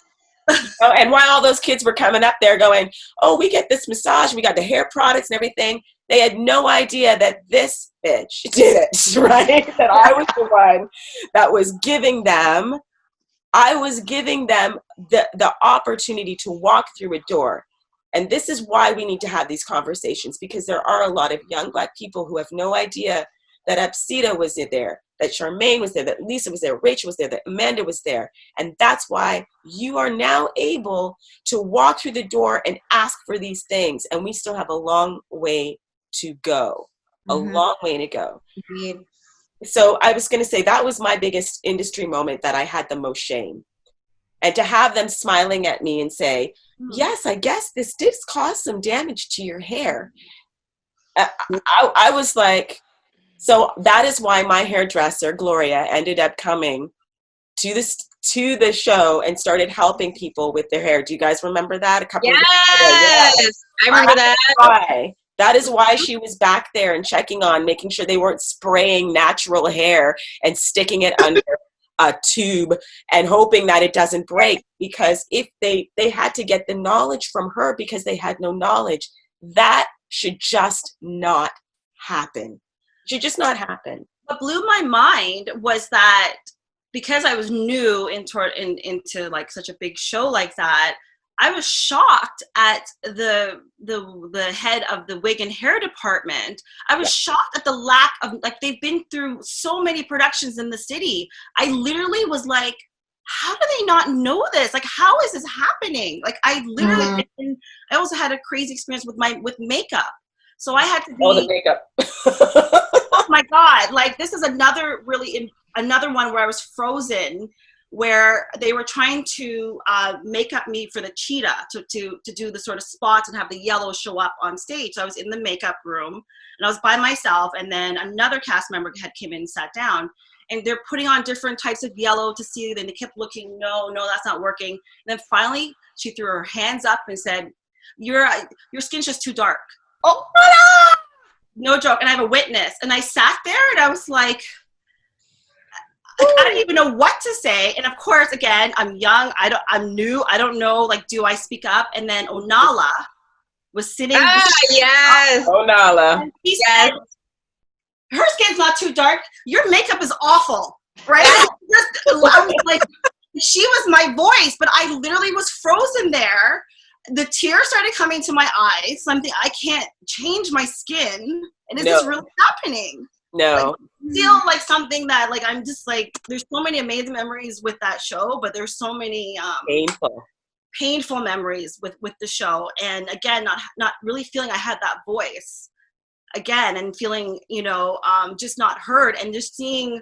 Oh, and while all those kids were coming up there going, oh, we get this massage, we got the hair products and everything, they had no idea that this bitch did it, right? That I was the one that was giving them, the opportunity to walk through a door. And this is why we need to have these conversations, because there are a lot of young Black people who have no idea that Ipsita was there, that Charmaine was there, that Lisa was there, Rachel was there, that Amanda was there. And that's why you are now able to walk through the door and ask for these things. And we still have a long way to go, a long way to go. Indeed. So I was going to say that was my biggest industry moment that I had the most shame. And to have them smiling at me and say, yes, I guess this did cause some damage to your hair. I was like, so that is why my hairdresser, Gloria, ended up coming to the show and started helping people with their hair. Do you guys remember that? Yes, I remember that. That is why she was back there and checking on, making sure they weren't spraying natural hair and sticking it under a tube and hoping that it doesn't break. Because if they had to get the knowledge from her because they had no knowledge, that should just not happen. Should just not happen. What blew my mind was that because I was new into like such a big show like that, I was shocked at the head of the wig and hair department. I was shocked at the lack of, like, they've been through so many productions in the city. I literally was like, how do they not know this? Like, how is this happening? Like, I literally, and I also had a crazy experience with makeup. So I had to be, all the makeup. oh my God, like this is another one where I was frozen, where they were trying to make up me for the cheetah to do the sort of spots and have the yellow show up on stage. So I was in the makeup room and I was by myself, and then another cast member had came in and sat down, and they're putting on different types of yellow to see, then they kept looking, no, that's not working. And then finally she threw her hands up and said, your skin's just too dark. Oh, no joke. And I have a witness. And I sat there and I was like, I don't even know what to say. And of course, again, I'm young. I'm new. I don't know. Like, do I speak up? And then Onala was sitting. Yes. Onala. Yes. Her skin's not too dark. Your makeup is awful, right? Like, she was my voice, but I literally was frozen there. The tears started coming to my eyes. Something, I can't change my skin. And is this really happening? No. Like, feel like something that, like, I'm just like, there's so many amazing memories with that show, but there's so many painful memories with the show. And again, not really feeling I had that voice again, and feeling, just not heard, and just seeing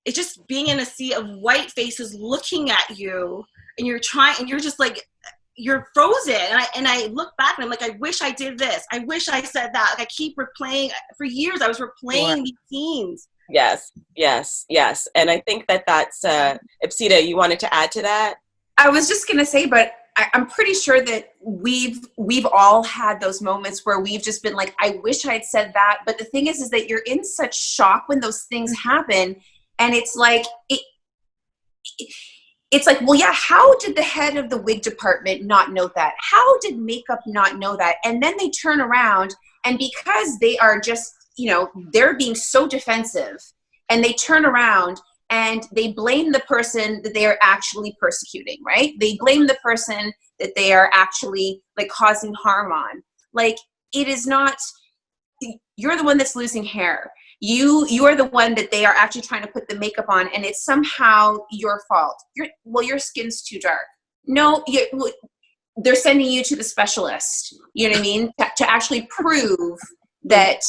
it, just being in a sea of white faces looking at you, and you're just like, you're frozen. And I look back and I'm like, I wish I did this. I wish I said that. Like, I keep replaying. For years, I was replaying these scenes. Yes. And I think that's, Ipsita, you wanted to add to that? I was just going to say, but I'm pretty sure that we've all had those moments where we've just been like, I wish I'd said that. But the thing is that you're in such shock when those things happen. And it's like, it's like, well, yeah, how did the head of the wig department not know that? How did makeup not know that? And then they turn around, and because they are just, they're being so defensive, and they turn around and they blame the person that they are actually persecuting, right? They blame the person that they are actually, like, causing harm on. Like, it is not, you're the one that's losing hair. You are the one that they are actually trying to put the makeup on, and it's somehow your fault. Your skin's too dark. No, they're sending you to the specialist. You know what I mean? To actually prove that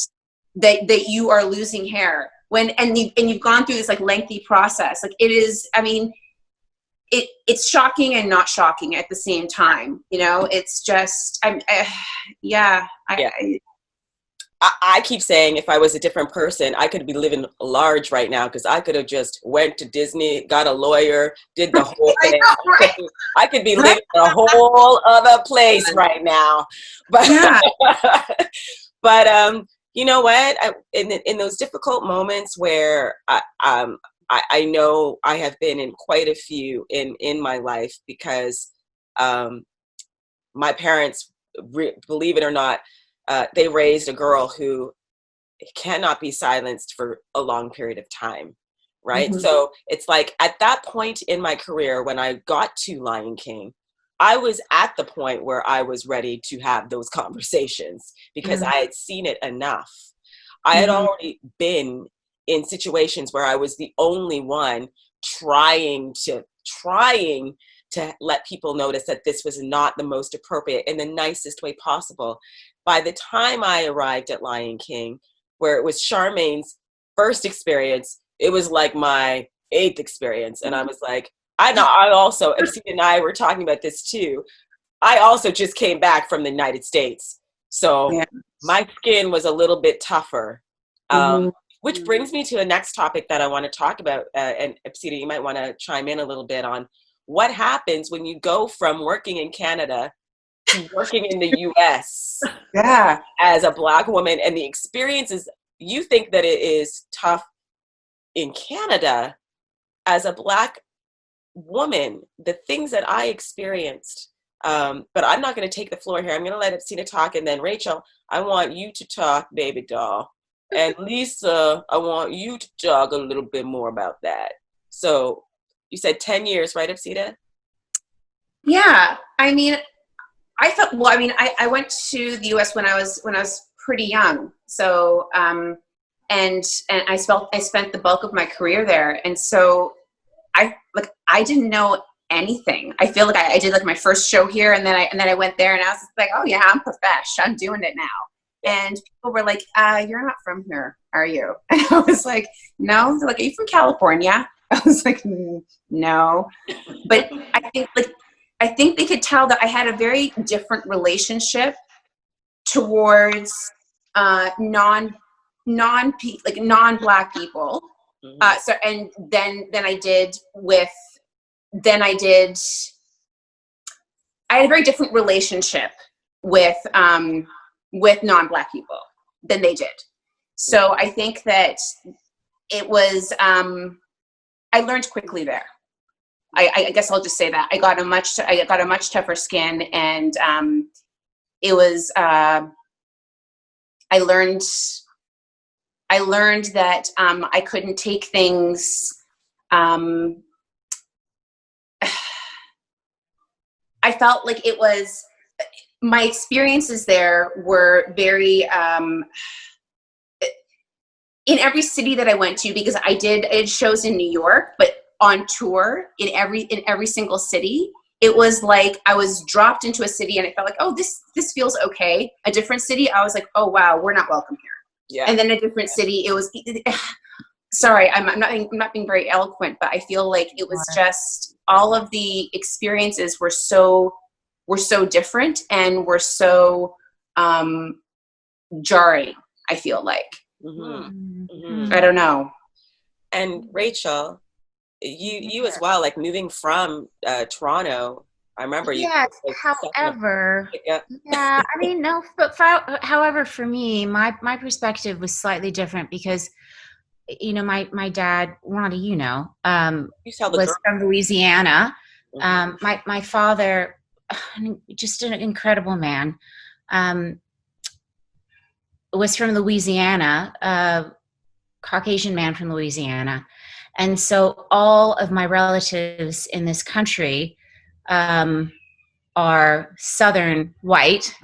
you are losing hair. And you've gone through this, like, lengthy process. Like, it is, I mean, it's shocking and not shocking at the same time. It's just, I keep saying, if I was a different person, I could be living large right now, because I could have just went to Disney, got a lawyer, did the whole thing. I know, right? I could be living in a whole other place right now. But but you know what? In those difficult moments where I know I have been in quite a few in my life, because my parents, believe it or not, they raised a girl who cannot be silenced for a long period of time, right? Mm-hmm. So it's like, at that point in my career, when I got to Lion King, I was at the point where I was ready to have those conversations, because I had seen it enough. I had already been in situations where I was the only one trying to let people notice that this was not the most appropriate in the nicest way possible. By the time I arrived at Lion King, where it was Charmaine's first experience, it was like my 8th experience. And I was like, I also, Ipsita and I were talking about this too. I also just came back from the United States. So my skin was a little bit tougher. Which brings me to the next topic that I want to talk about. And Ipsita, you might want to chime in a little bit on what happens when you go from working in Canada to working in the US as a Black woman, and the experiences. You think that it is tough in Canada as a Black woman, the things that I experienced. But I'm not going to take the floor here. I'm going to let Ipsita talk, and then Rachel, I want you to talk, baby doll. And Lisa, I want you to talk a little bit more about that. So you said 10 years, right, Ipsita? Yeah. I mean, I went to the US when I was pretty young. So, and I spent the bulk of my career there. And so I didn't know anything. I feel like I did like my first show here, and then I went there, and I was like, oh yeah, I'm profesh. I'm doing it now. And people were like, you're not from here, are you? And I was like, no. They're like, are you from California? I was like, no. But I think they could tell that I had a very different relationship towards non-Black people. So and then I had a very different relationship with non-Black people than they did. So I think that it was, I learned quickly there. I guess I'll just say that I got a much tougher skin, and it was, I learned that I couldn't take things, I felt like it was, my experiences there were very, in every city that I went to, because I did shows in New York, but on tour in every single city, it was like I was dropped into a city and I felt like, oh, this feels okay. A different city, I was like, oh wow, we're not welcome here. Yeah. And then a different city, it was, sorry, I'm not being very eloquent, but I feel like it was just, all of the experiences were so different and were so jarring, I feel like. I don't know. And Rachel, you as well, like moving from Toronto, I remember you. Yes, however, I mean, no, but however, for me, my perspective was slightly different because, you know, my dad, Rhonda, was from Louisiana. My father, just an incredible man, was from Louisiana, Caucasian man from Louisiana. And so all of my relatives in this country are Southern white.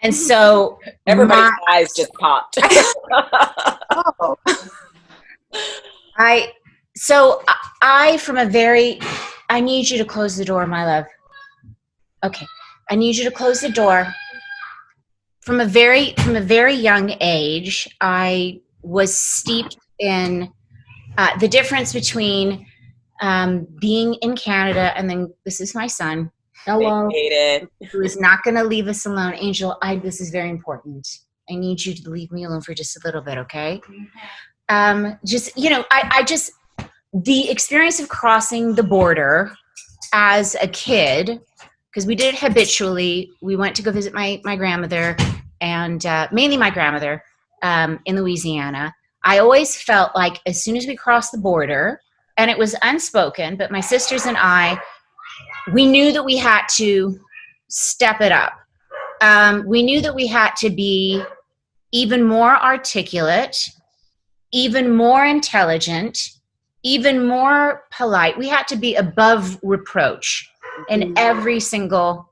And so everybody's eyes just popped. Oh. I need you to close the door, my love. Okay. I need you to close the door. From a very young age, I was steeped in the difference between being in Canada, and then this is my son, hello, who is not going to leave us alone. Angel, this is very important. I need you to leave me alone for just a little bit, okay? The experience of crossing the border as a kid, because we did it habitually. We went to go visit my grandmother, and mainly my grandmother in Louisiana. I always felt like as soon as we crossed the border, and it was unspoken, but my sisters and I, we knew that we had to step it up. We knew that we had to be even more articulate, even more intelligent, even more polite. We had to be above reproach in every single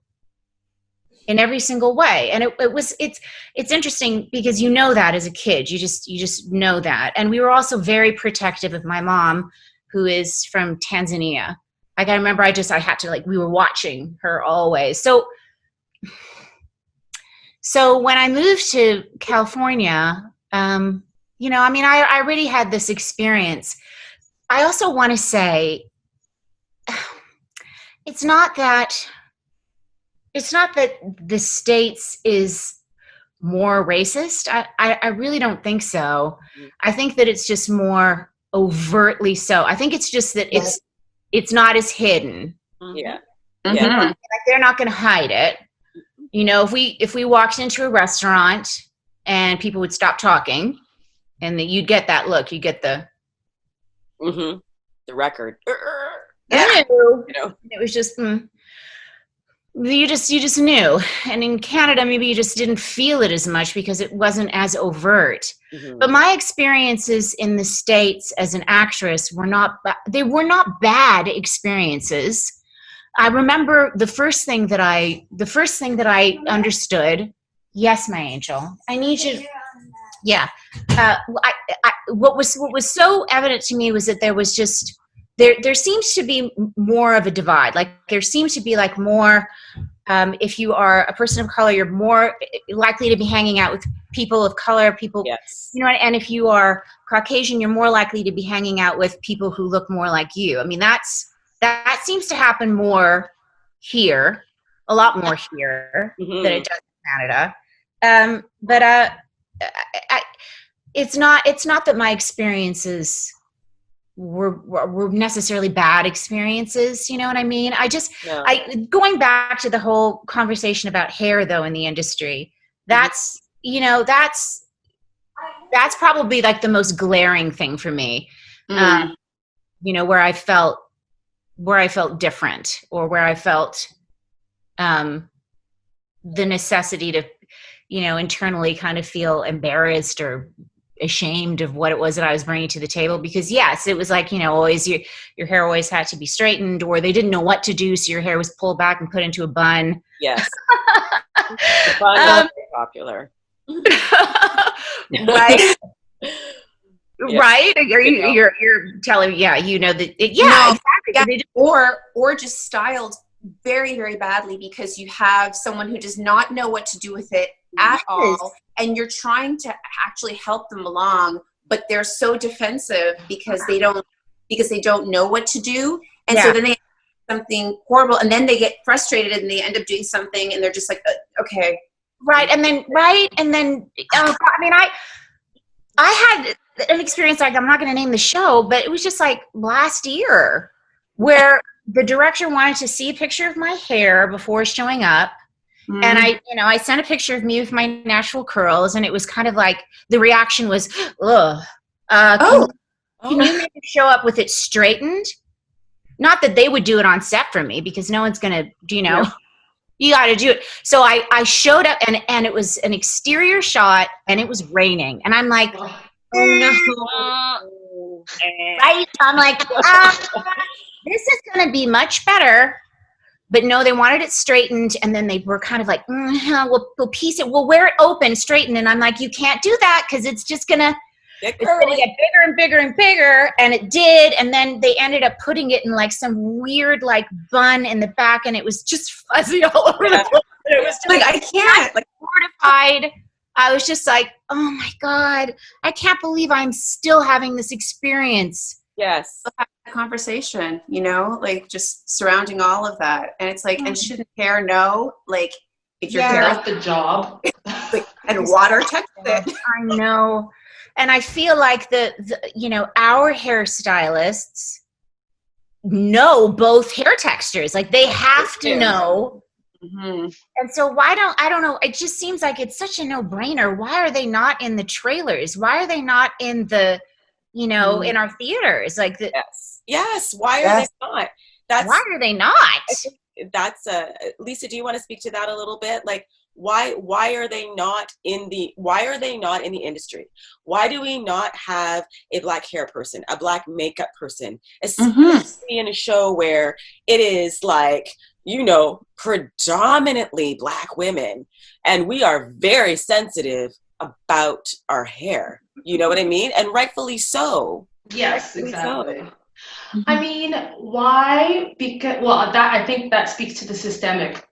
way. And it's interesting because you know that as a kid, you just know that. And we were also very protective of my mom, who is from Tanzania. Like, I remember I had to, like, we were watching her always. So when I moved to California, I already had this experience. I also want to say, it's not that the States is more racist. I really don't think so. I think that it's just more overtly so. I think it's just that it's not as hidden. Yeah. Mm-hmm. Like, they're not going to hide it. You know, if we walked into a restaurant and people would stop talking, and you'd get that look, you get the record. Yeah. It was just you just knew. And in Canada, maybe you just didn't feel it as much because it wasn't as overt. But my experiences in the States as an actress were not bad experiences. I remember the first thing that I understood. Yes, my angel. I need you. Yeah. what was so evident to me was that there was just there seems to be more of a divide. Like there seems to be like more. If you are a person of color, you're more likely to be hanging out with people of color, people, Yes. you know, and if you are Caucasian, you're more likely to be hanging out with people who look more like you. I mean, that seems to happen more here, a lot more here than it does in Canada. But it's not that my experiences were necessarily bad experiences, you know what I mean? Going back to the whole conversation about hair though in the industry, that's probably like the most glaring thing for me. You know, where I felt different, or where I felt the necessity to, you know, internally kind of feel embarrassed or ashamed of what it was that I was bringing to the table. Because yes, it was like, you know, always your hair always had to be straightened, or they didn't know what to do, so your hair was pulled back and put into a bun. Yes. The bun was very popular. Right. Yeah. Right? You're telling me, yeah, you know that. Exactly. Yeah. Or just styled very, very badly because you have someone who does not know what to do with it at all, and you're trying to actually help them along, but they're so defensive because they don't know what to do, and so then they something horrible, and then they get frustrated and they end up doing something, and they're just like, okay, and then I mean, I had an experience, like, I'm not going to name the show, but it was just like last year where the director wanted to see a picture of my hair before showing up. And I sent a picture of me with my natural curls, and it was kind of like, the reaction was, ugh. Can you make it show up with it straightened? Not that they would do it on set for me, because no one's going to, you know, you got to do it. So I showed up, and it was an exterior shot, and it was raining. And I'm like, oh no. Right? I'm like, this is going to be much better. But no, they wanted it straightened, and then they were kind of like, we'll piece it, we'll wear it open, straightened. And I'm like, you can't do that, because it's just going to get bigger and bigger and bigger. And it did. And then they ended up putting it in like some weird like bun in the back, and it was just fuzzy all over the place. It was just like, I can't, like, mortified. I was just like, oh my God, I can't believe I'm still having this experience. Yes. Conversation, you know, like just surrounding all of that, and it's like, and shouldn't hair know, like, if your hair is the job, like, and water touches it. I know, and I feel like the you know, our hairstylists know both hair textures, like they have to know. And so I don't know, it just seems like it's such a no-brainer. Why are they not in the trailers? Why are they not in the, you know, in our theaters? Like yes. Why are they not? Why are they not? That's Lisa, do you want to speak to that a little bit? Like, why are they not in the industry? Why do we not have a black hair person, a black makeup person, especially in a show where it is like, you know, predominantly black women, and we are very sensitive about our hair, you know what I mean? And rightfully so. Yes, exactly. I mean, why? Because, well, I think that speaks to the systemic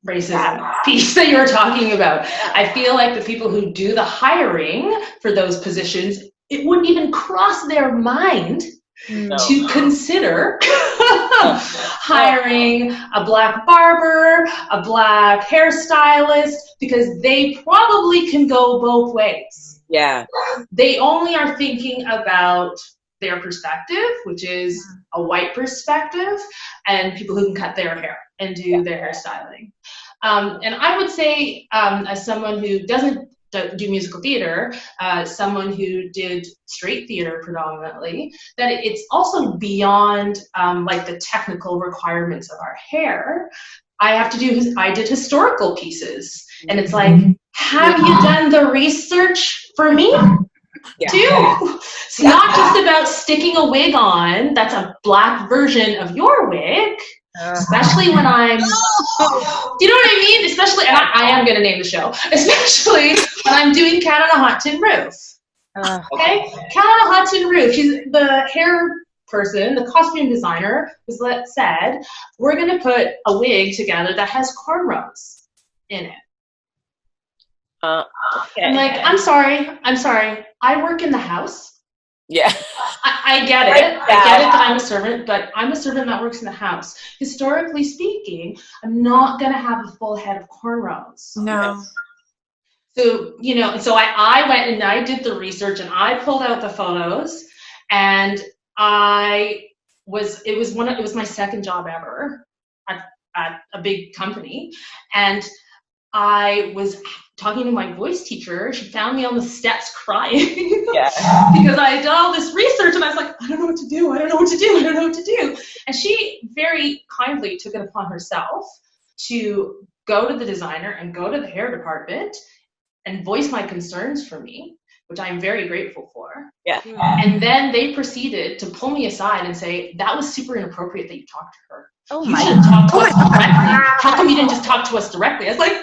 racism piece that you were talking about. I feel like the people who do the hiring for those positions, it wouldn't even cross their mind to consider hiring a black barber, a black hairstylist, because they probably can go both ways. Yeah. They only are thinking about their perspective, which is a white perspective, and people who can cut their hair and do their hairstyling. And I would say, as someone who doesn't do musical theater, someone who did straight theater predominantly, that it's also beyond like the technical requirements of our hair. I did historical pieces, and it's like, have you done the research for me? Too. It's not just about sticking a wig on that's a black version of your wig, especially when I'm, you know what I mean? Especially, and I am going to name the show, especially when I'm doing Cat on a Hot Tin Roof. Okay, cat on a hot tin roof. She's the hair person, the costume designer said, we're gonna put a wig together that has cornrows in it. Okay. I'm like, I'm sorry. I work in the house. Yeah. I get it. I get it that I'm a servant, but I'm a servant that works in the house. Historically speaking, I'm not gonna have a full head of cornrows. No. So, so I went and I did the research and I pulled out the photos, and it was my second job ever at a big company. And I was talking to my voice teacher. She found me on the steps crying because I had done all this research, and I was like, I don't know what to do. And she very kindly took it upon herself to go to the designer and go to the hair department and voice my concerns for me, which I'm very grateful for. Yeah. And then they proceeded to pull me aside and say, that was super inappropriate that you talked to her. Oh You my should talk to us directly. How come you didn't just talk to us directly? I was like,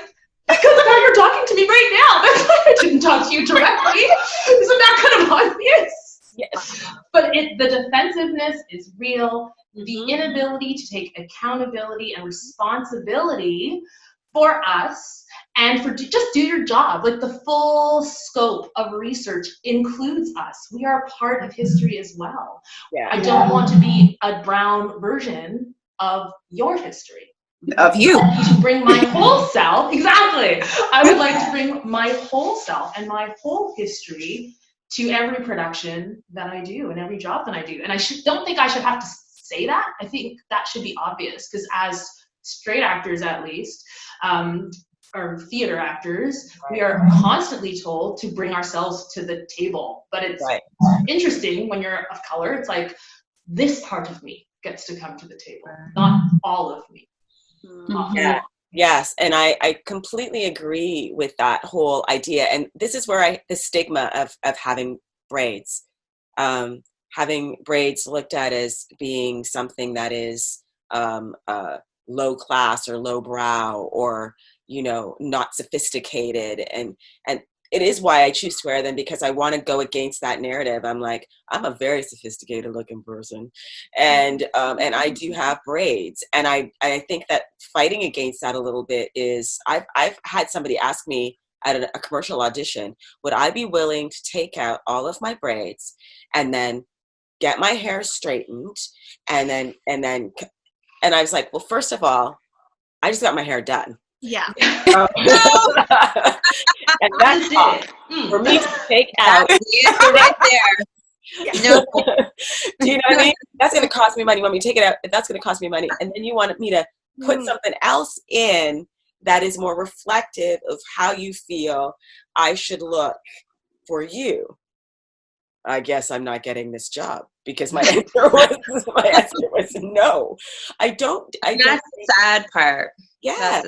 because of how you're talking to me right now. That's why I didn't talk to you directly. Isn't that kind of obvious? Yes. But the defensiveness is real. The inability to take accountability and responsibility for us and for just do your job. Like, the full scope of research includes us. We are part of history as well. Yeah. I don't want to be a brown version of your history. Of you. To bring my whole self, exactly. I would like to bring my whole self and my whole history to every production that I do and every job that I do. And I don't think I should have to say that. I think that should be obvious, because as straight actors, at least, or theater actors, we are constantly told to bring ourselves to the table. But it's interesting when you're of color. It's like, this part of me gets to come to the table, not all of me. Yeah. Yes, and I completely agree with that whole idea. And this is where the stigma of having braids, having braids looked at as being something that is low class or low brow, or not sophisticated, and it is why I choose to wear them, because I want to go against that narrative. I'm like, I'm a very sophisticated looking person, and I do have braids, and I think that fighting against that a little bit is, I've had somebody ask me at a commercial audition, would I be willing to take out all of my braids and then get my hair straightened, and I was like, well, first of all, I just got my hair done. Yeah. And that's all. For me to take out. Right there. No. Do you know what I mean? That's going to cost me money. You want me to take it out? That's going to cost me money. And then you want me to put something else in that is more reflective of how you feel I should look for you. I guess I'm not getting this job, because my answer was no. I don't. That's the sad part. Yeah.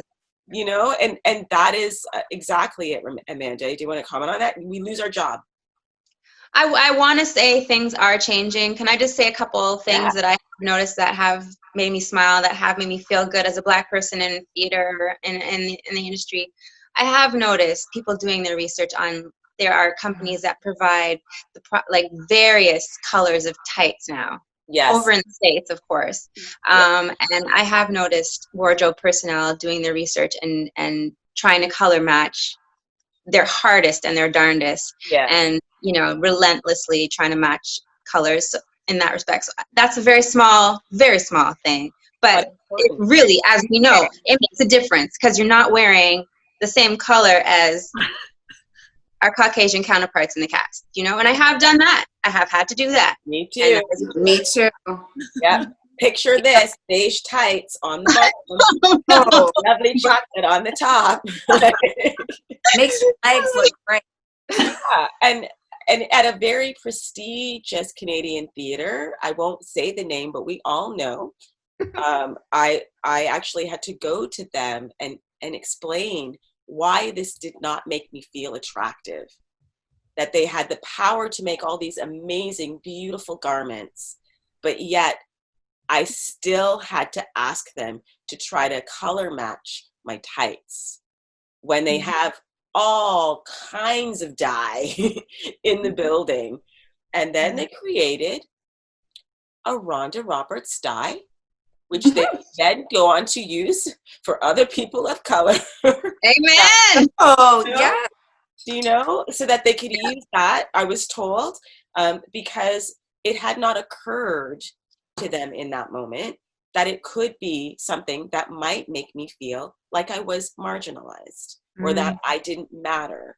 And that is exactly it. Amanda, do you want to comment on that? We lose our job. I want to say things are changing. Can I just say a couple things that I have noticed that have made me smile, that have made me feel good as a Black person in theater and in the industry? I have noticed people doing their research on, there are companies that provide various colors of tights now. Yes. Over in the States, of course. And I have noticed wardrobe personnel doing their research and trying to color match their hardest and their darndest. Yeah. And, relentlessly trying to match colors in that respect. So that's a very small thing. But it really, as we know, it makes a difference, because you're not wearing the same color as our Caucasian counterparts in the cast, and I have done that. I have had to do that. Me too. Me too. Yep. Picture this: beige tights on the bottom, lovely chocolate on the top. Makes your legs look great. Yeah. And at a very prestigious Canadian theater, I won't say the name, but we all know. I actually had to go to them and explain why this did not make me feel attractive. That they had the power to make all these amazing, beautiful garments, but yet I still had to ask them to try to color match my tights when they have all kinds of dye in the building. And then they created a Rhonda Roberts dye, which they then go on to use for other people of color. Amen. Oh, You know? yeah. You know, so that they could use that, I was told, because it had not occurred to them in that moment that it could be something that might make me feel like I was marginalized or that I didn't matter.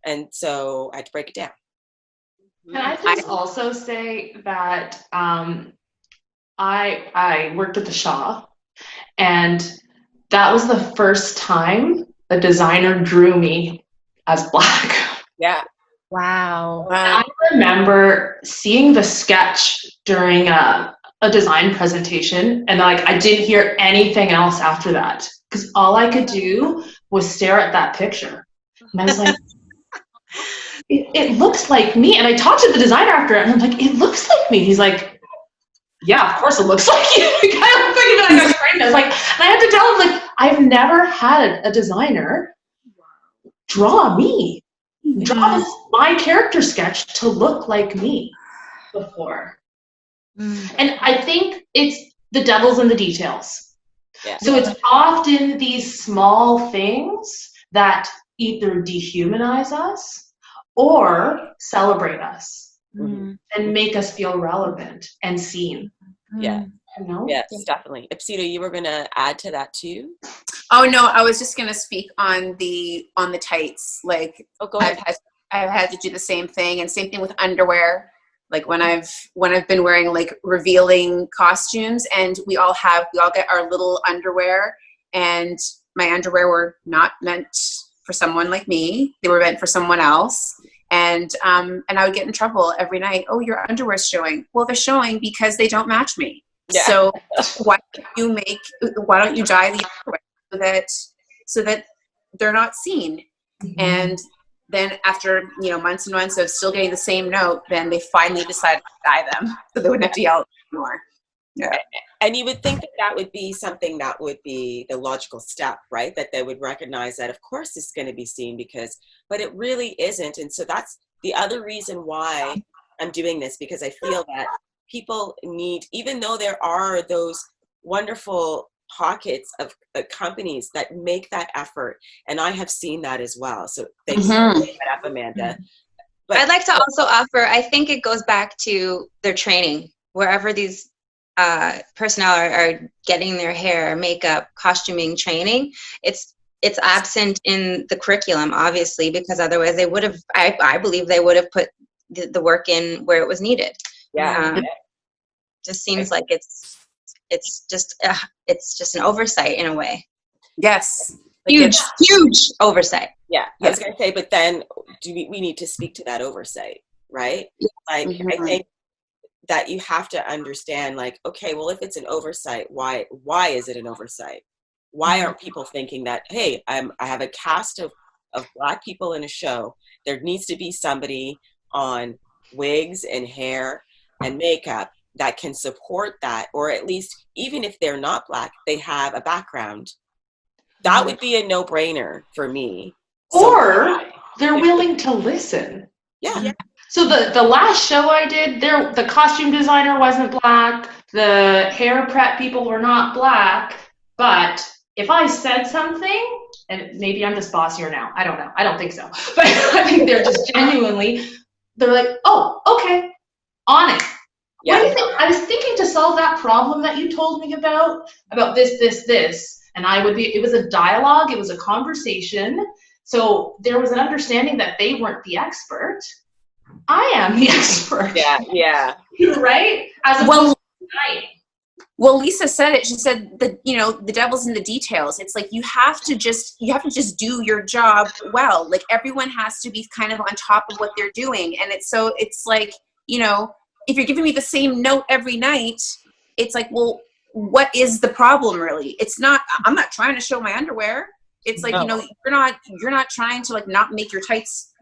And so I had to break it down. Can I just also say that I worked at the Shaw, and that was the first time a designer drew me as Black. Yeah. Wow. I remember seeing the sketch during a design presentation, and like I didn't hear anything else after that because all I could do was stare at that picture. And I was like, it looks like me. And I talked to the designer after it, and I'm like, it looks like me. He's like, yeah, of course it looks like you. It kind of looks like you. And I got screamed. I was like, and I had to tell him, like, I've never had a designer draw me. Draw my character sketch to look like me before. And I think it's the devil's in the details. Yeah. So it's often these small things that either dehumanize us or celebrate us and make us feel relevant and seen. Yeah. You know? Yes, definitely. Ipsita, you were going to add to that too? Oh no, I was just gonna speak on the tights. Like, go ahead. I've had to do the same thing, and same thing with underwear. Like when I've been wearing like revealing costumes, and we all get our little underwear, and my underwear were not meant for someone like me. They were meant for someone else. And I would get in trouble every night. Oh, your underwear's showing. Well, they're showing because they don't match me. Yeah. So why don't you dye the underwear so that they're not seen? And then after months and months of still getting the same note, then they finally decided to dye them so they wouldn't have to yell anymore. Yeah. And you would think that would be something that would be the logical step, right? That they would recognize that, of course, it's going to be seen but it really isn't. And so that's the other reason why I'm doing this, because I feel that people need, even though there are those wonderful pockets of companies that make that effort, and I have seen that as well. So thanks for bringing that up, Amanda. But I'd like to also offer, I think it goes back to their training, wherever these personnel are getting their hair, makeup, costuming training. It's absent in the curriculum, obviously, because otherwise they would have, I believe they would have put the work in where it was needed. Yeah. Just seems like it's just an oversight in a way. Yes. Huge oversight. Yeah. I was going to say, but then we need to speak to that oversight, right? Like, I think that you have to understand, like, okay, well, if it's an oversight, why is it an oversight? Why aren't people thinking that, hey, I have a cast of Black people in a show. There needs to be somebody on wigs and hair and makeup that can support that, or at least, even if they're not Black, they have a background. That would be a no-brainer for me. Or they're willing to listen. Yeah. So the last show I did, the costume designer wasn't Black, the hair prep people were not Black, but if I said something, and maybe I'm just bossier now, I don't know, I don't think so, but I think they're just genuinely, they're like, oh, okay, on it. Yeah. What do you think? I was thinking to solve that problem that you told me about this, and it was a dialogue, it was a conversation, so there was an understanding that they weren't the expert. I am the expert. Yeah. Right? As opposed to denying. Well, Lisa said it. She said that, the devil's in the details. It's like you have to just do your job well. Like everyone has to be kind of on top of what they're doing. And it's like, if you're giving me the same note every night, it's like, well, what is the problem really? I'm not trying to show my underwear. It's like, you're not trying to like not make your tights,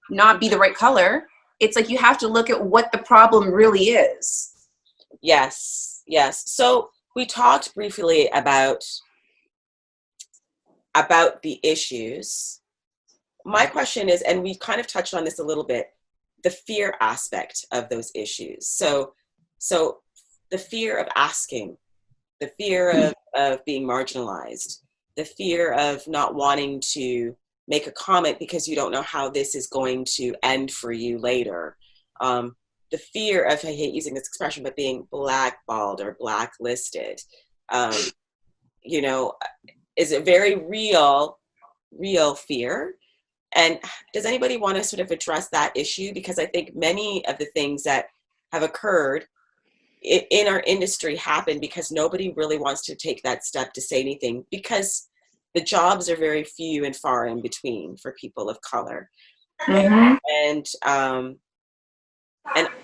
not be the right color. It's like you have to look at what the problem really is. Yes. So we talked briefly about the issues. my question is, and we've kind of touched on this a little bit, the fear aspect of those issues. So the fear of asking, the fear of being marginalized, the fear of not wanting to make a comment because you don't know how this is going to end for you later. The fear of, I hate using this expression, but being blackballed or blacklisted, you know, is a very real fear. And does anybody want to sort of address that issue? Because I think many of the things that have occurred in our industry happen because nobody really wants to take that step to say anything, because the jobs are very few and far in between for people of color. And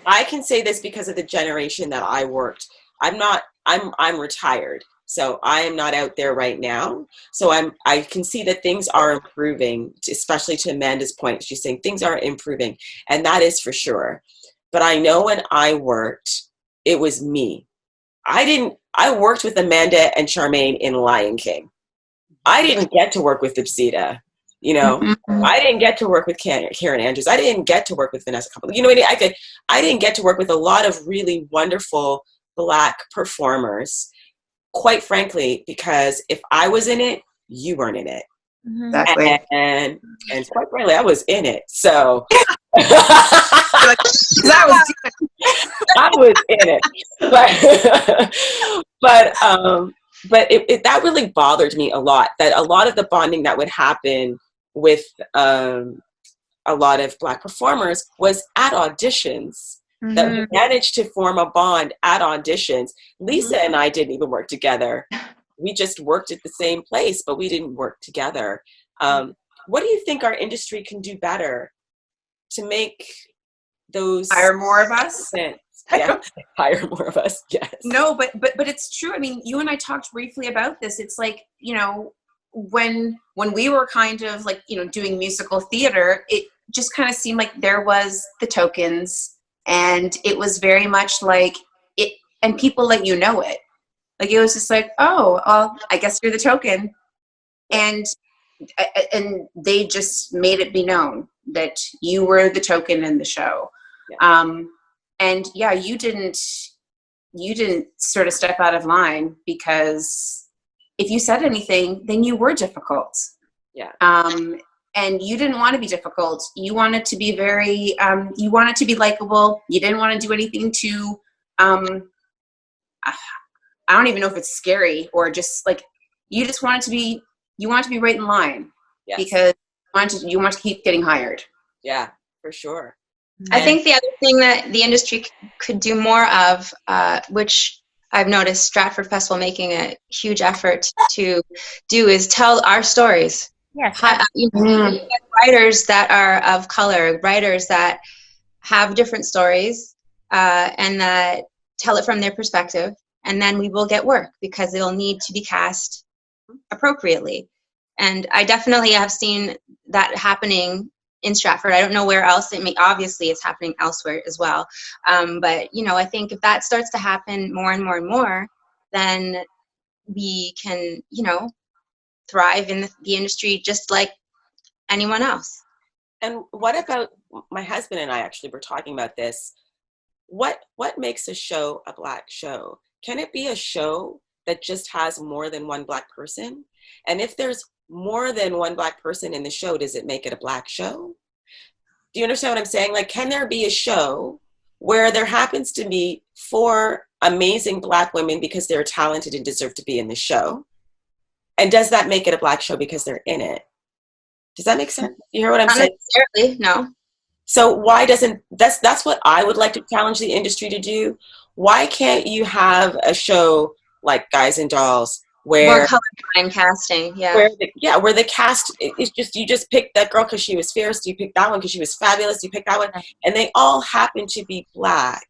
I can say this because of the generation that I worked. I'm retired, so I am not out there right now. So I can see that things are improving, especially to Amanda's point. She's saying things are improving, and that is for sure. But I know when I worked, it was me. I worked with Amanda and Charmaine in Lion King. I didn't get to work with Ipsita. You know, I didn't get to work with Karen Andrews. I didn't get to work with Vanessa Couple. You know what I mean? I didn't get to work with a lot of really wonderful Black performers, quite frankly, because if I was in it, you weren't in it. Exactly. And quite frankly, I was in it. So I was in it. But that really bothered me a lot, that a lot of the bonding that would happen with a lot of Black performers was at auditions. That we managed to form a bond at auditions. Lisa and I didn't even work together. We just worked at the same place, but we didn't work together. What do you think our industry can do better to make those Hire more of us? Yeah, hire more of us. Yes. No, but it's true. I mean, you and I talked briefly about this. It's like, you know, when we were kind of like, you know, doing musical theater, it just kind of seemed like there was the tokens, and it was very much like it, and people let you know it. Like, it was just like, oh, well, I guess you're the token. And they just made it be known that you were the token in the show. Yeah. And yeah, you didn't sort of step out of line, because if you said anything, then you were difficult. Yeah. And you didn't want to be difficult. You wanted to be very, you wanted to be likable. You didn't want to do anything too, I don't even know if it's scary, or just like, you just wanted to be, right in line. Yes. Because you want to keep getting hired. Yeah, for sure. I think the other thing that the industry could do more of, which I've noticed Stratford Festival making a huge effort to do, is tell our stories. Yes. Writers that are of color, writers that have different stories, and that tell it from their perspective, and then we will get work, because it'll need to be cast appropriately. And I definitely have seen that happening in Stratford. I don't know where else. Obviously it's happening elsewhere as well. But, you know, I think if that starts to happen more and more and more, then we can, you know, thrive in the industry just like anyone else. And what about, my husband and I actually were talking about this. What makes a show a Black show? Can it be a show that just has more than one Black person? And if there's more than one Black person in the show, does it make it a Black show? Do you understand what I'm saying? Like, can there be a show where there happens to be 4 amazing Black women because they're talented and deserve to be in the show? And does that make it a Black show because they're in it? Does that make sense? You hear what I'm saying? Not necessarily, no. So why doesn't, that's what I would like to challenge the industry to do. Why can't you have a show like Guys and Dolls, where more colorblind casting, yeah. Where the cast is just, you just pick that girl because she was fierce, you pick that one because she was fabulous, you pick that one, and they all happen to be Black.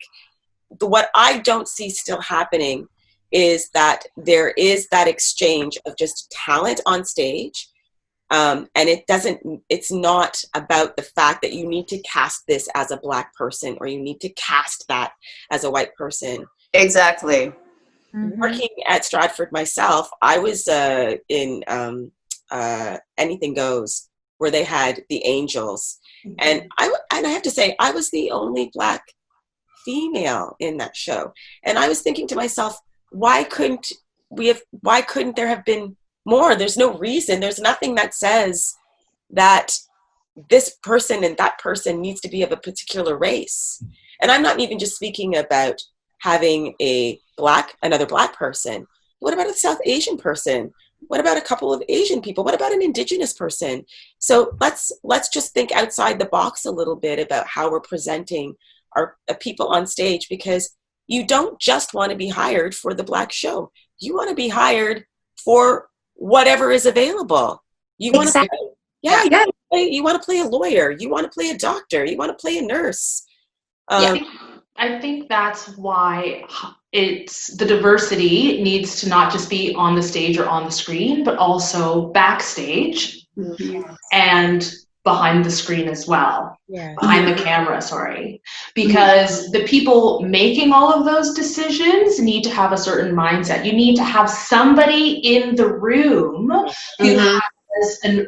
What I don't see still happening is that there is that exchange of just talent on stage, and it's not about the fact that you need to cast this as a Black person, or you need to cast that as a white person. Exactly. Working at Stratford myself, I was in Anything Goes where they had the angels. And I have to say, I was the only Black female in that show. And I was thinking to myself, why couldn't there have been more? There's no reason. There's nothing that says that this person and that person needs to be of a particular race. And I'm not even just speaking about having another Black person. What about a South Asian person? What about a couple of Asian people? What about an Indigenous person? So let's just think outside the box a little bit about how we're presenting our people on stage, because you don't just want to be hired for the Black show. You want to be hired for whatever is available. You want to play, you want to play a lawyer. You want to play a doctor. You want to play a nurse. I think that's why the diversity needs to not just be on the stage or on the screen, but also backstage and behind the screen as well. Behind the camera, sorry. Because the people making all of those decisions need to have a certain mindset. You need to have somebody in the room who has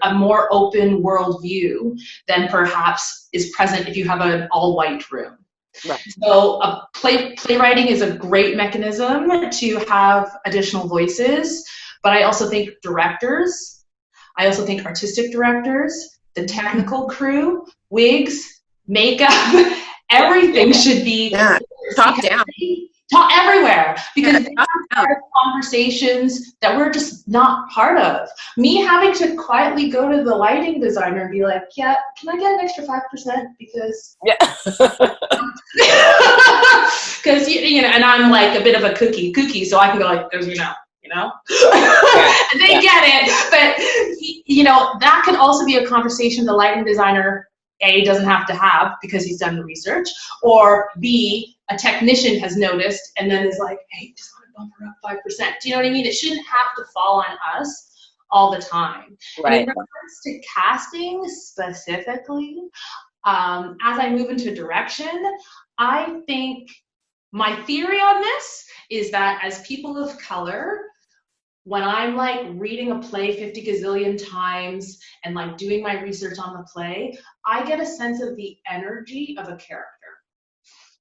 a more open worldview than perhaps is present if you have an all-white room. Right. So playwriting is a great mechanism to have additional voices, but I also think directors, I also think artistic directors, the technical crew, wigs, makeup, everything should be top down. Top everywhere, because these are conversations that we're just not part of. Me having to quietly go to the lighting designer and be like, yeah, can I get an extra 5%? Because because and I'm like a bit of a cookie, so I can go like, because and they get it. But that could also be a conversation the lighting designer A, doesn't have to have because he's done the research, or B, a technician has noticed and then is like, hey, just want to bump her up 5%. Do you know what I mean? It shouldn't have to fall on us all the time. Right. In regards to casting specifically, as I move into direction, I think my theory on this is that as people of color, when I'm like reading a play 50 gazillion times and like doing my research on the play, I get a sense of the energy of a character.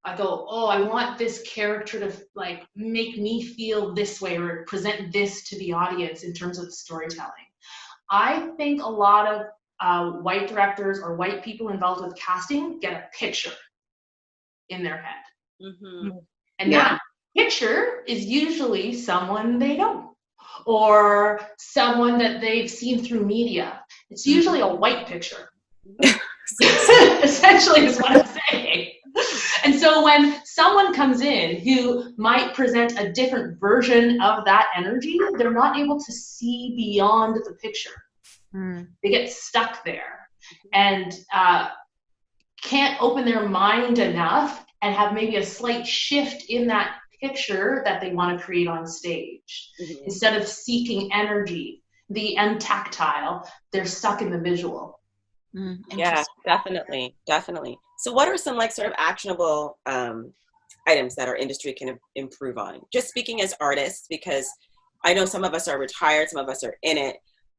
I go, oh, I want this character to like make me feel this way or present this to the audience in terms of storytelling. I think a lot of white directors or white people involved with casting get a picture in their head. And that picture is usually someone they know, or someone that they've seen through media. It's usually a white picture. Essentially is what I'm saying. And so when someone comes in who might present a different version of that energy, they're not able to see beyond the picture. They get stuck there and can't open their mind enough and have maybe a slight shift in that picture that they want to create on stage. Instead of seeking energy, the untactile, they're stuck in the visual. Yeah, definitely. So what are some like sort of actionable items that our industry can improve on? Just speaking as artists, because I know some of us are retired, some of us are in it.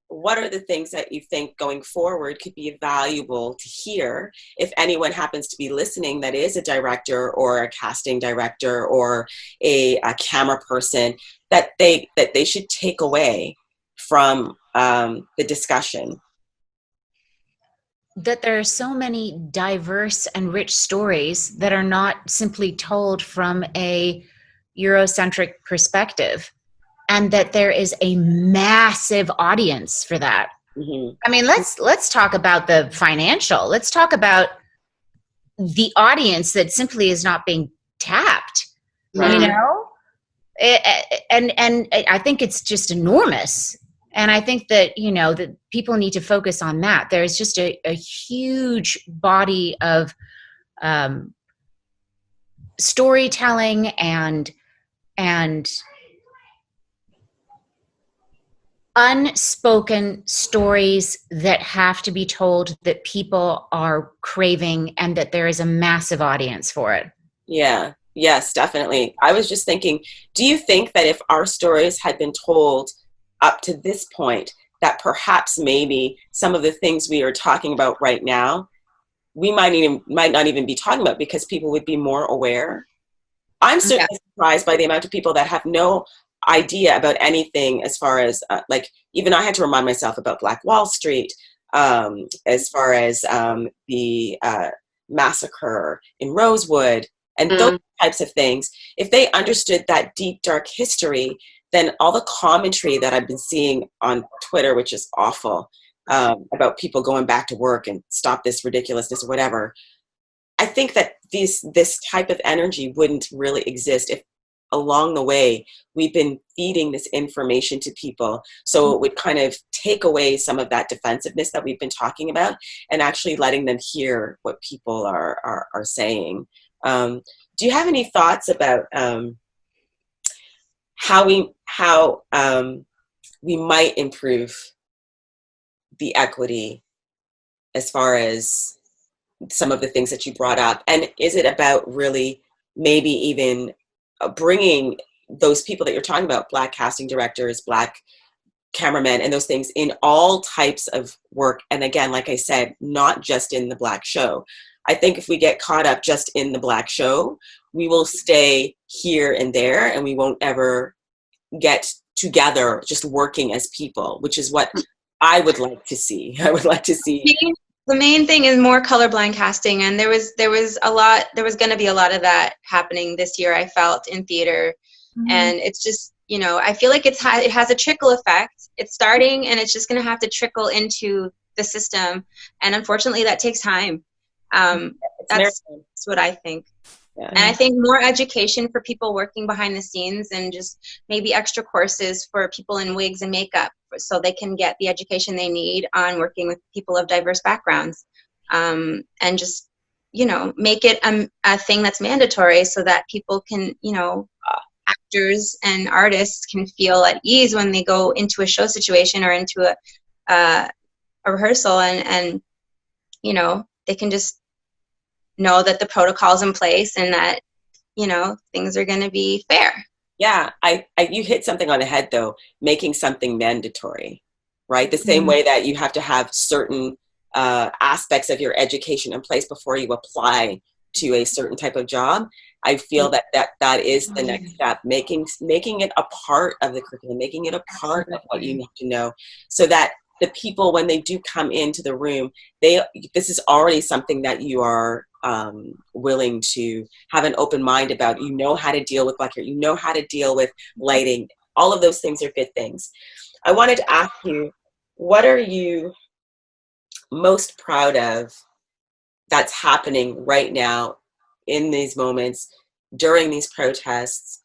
What are the things that you think going forward could be valuable to hear if anyone happens to be listening that is a director or a casting director or a camera person that they should take away from the discussion? That there are so many diverse and rich stories that are not simply told from a Eurocentric perspective, and that there is a massive audience for that. I mean, let's talk about the financial. Let's talk about the audience that simply is not being tapped. And I think it's just enormous. And I think that, that people need to focus on that. There's just a huge body of storytelling and unspoken stories that have to be told, that people are craving, and that there is a massive audience for it. Yeah. Yes, definitely. I was just thinking, do you think that if our stories had been told up to this point, that perhaps maybe some of the things we are talking about right now, we might not even be talking about because people would be more aware. I'm certainly surprised by the amount of people that have no idea about anything as far as like, even I had to remind myself about Black Wall Street, as far as the massacre in Rosewood and those types of things. If they understood that deep, dark history, then all the commentary that I've been seeing on Twitter, which is awful, about people going back to work and stop this ridiculousness or whatever, I think that this type of energy wouldn't really exist if along the way we've been feeding this information to people, so it would kind of take away some of that defensiveness that we've been talking about and actually letting them hear what people are saying. Do you have any thoughts about how we might improve the equity as far as some of the things that you brought up? And is it about really maybe even bringing those people that you're talking about, Black casting directors, Black cameramen, and those things in all types of work? And again, like I said, not just in the Black show. I think if we get caught up just in the Black show, we will stay here and there, and we won't ever get together just working as people, which is what I would like to see. I would like to see. The main thing is more colorblind casting, and there was going to be a lot of that happening this year, I felt, in theater. And it's just, you know, I feel like it has a trickle effect. It's starting, and it's just going to have to trickle into the system, and unfortunately that takes time. That's what I think. Yeah. And I think more education for people working behind the scenes, and just maybe extra courses for people in wigs and makeup, so they can get the education they need on working with people of diverse backgrounds. And just, you know, make it a thing that's mandatory, so that people can, you know, actors and artists can feel at ease when they go into a show situation or into a rehearsal, and you know, they can just know that the protocol's in place and that, you know, things are going to be fair. Yeah, you hit something on the head though, making something mandatory, right? The same way that you have to have certain aspects of your education in place before you apply to a certain type of job. I feel that is the next step, making it a part of the curriculum, making it a part of what you need to know, so that the people, when they do come into the room, this is already something that you are willing to have an open mind about. You know how to deal with Black hair, you know how to deal with lighting. All of those things are good things. I wanted to ask you, what are you most proud of that's happening right now in these moments during these protests?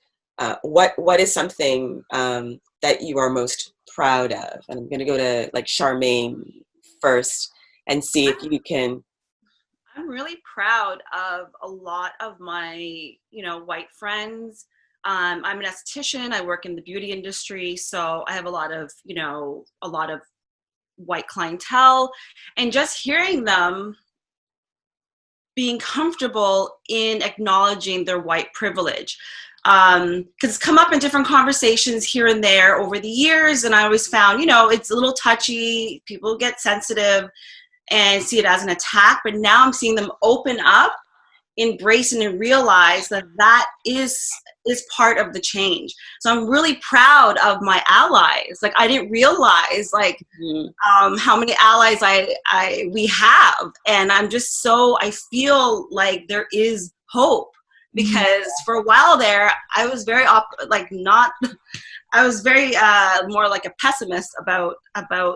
What is something that you are most proud of? And I'm going to go to like Charmaine first and see if you can. I'm really proud of a lot of my, you know, white friends. I'm an esthetician. I work in the beauty industry, so I have a lot of white clientele, and just hearing them being comfortable in acknowledging their white privilege. Because it's come up in different conversations here and there over the years, and I always found, you know, it's a little touchy. People get sensitive and see it as an attack, but now I'm seeing them open up, embrace, and realize that that is part of the change. So I'm really proud of my allies. Like, I didn't realize like how many allies we have, and I'm just I feel like there is hope, because for a while there I was very more like a pessimist about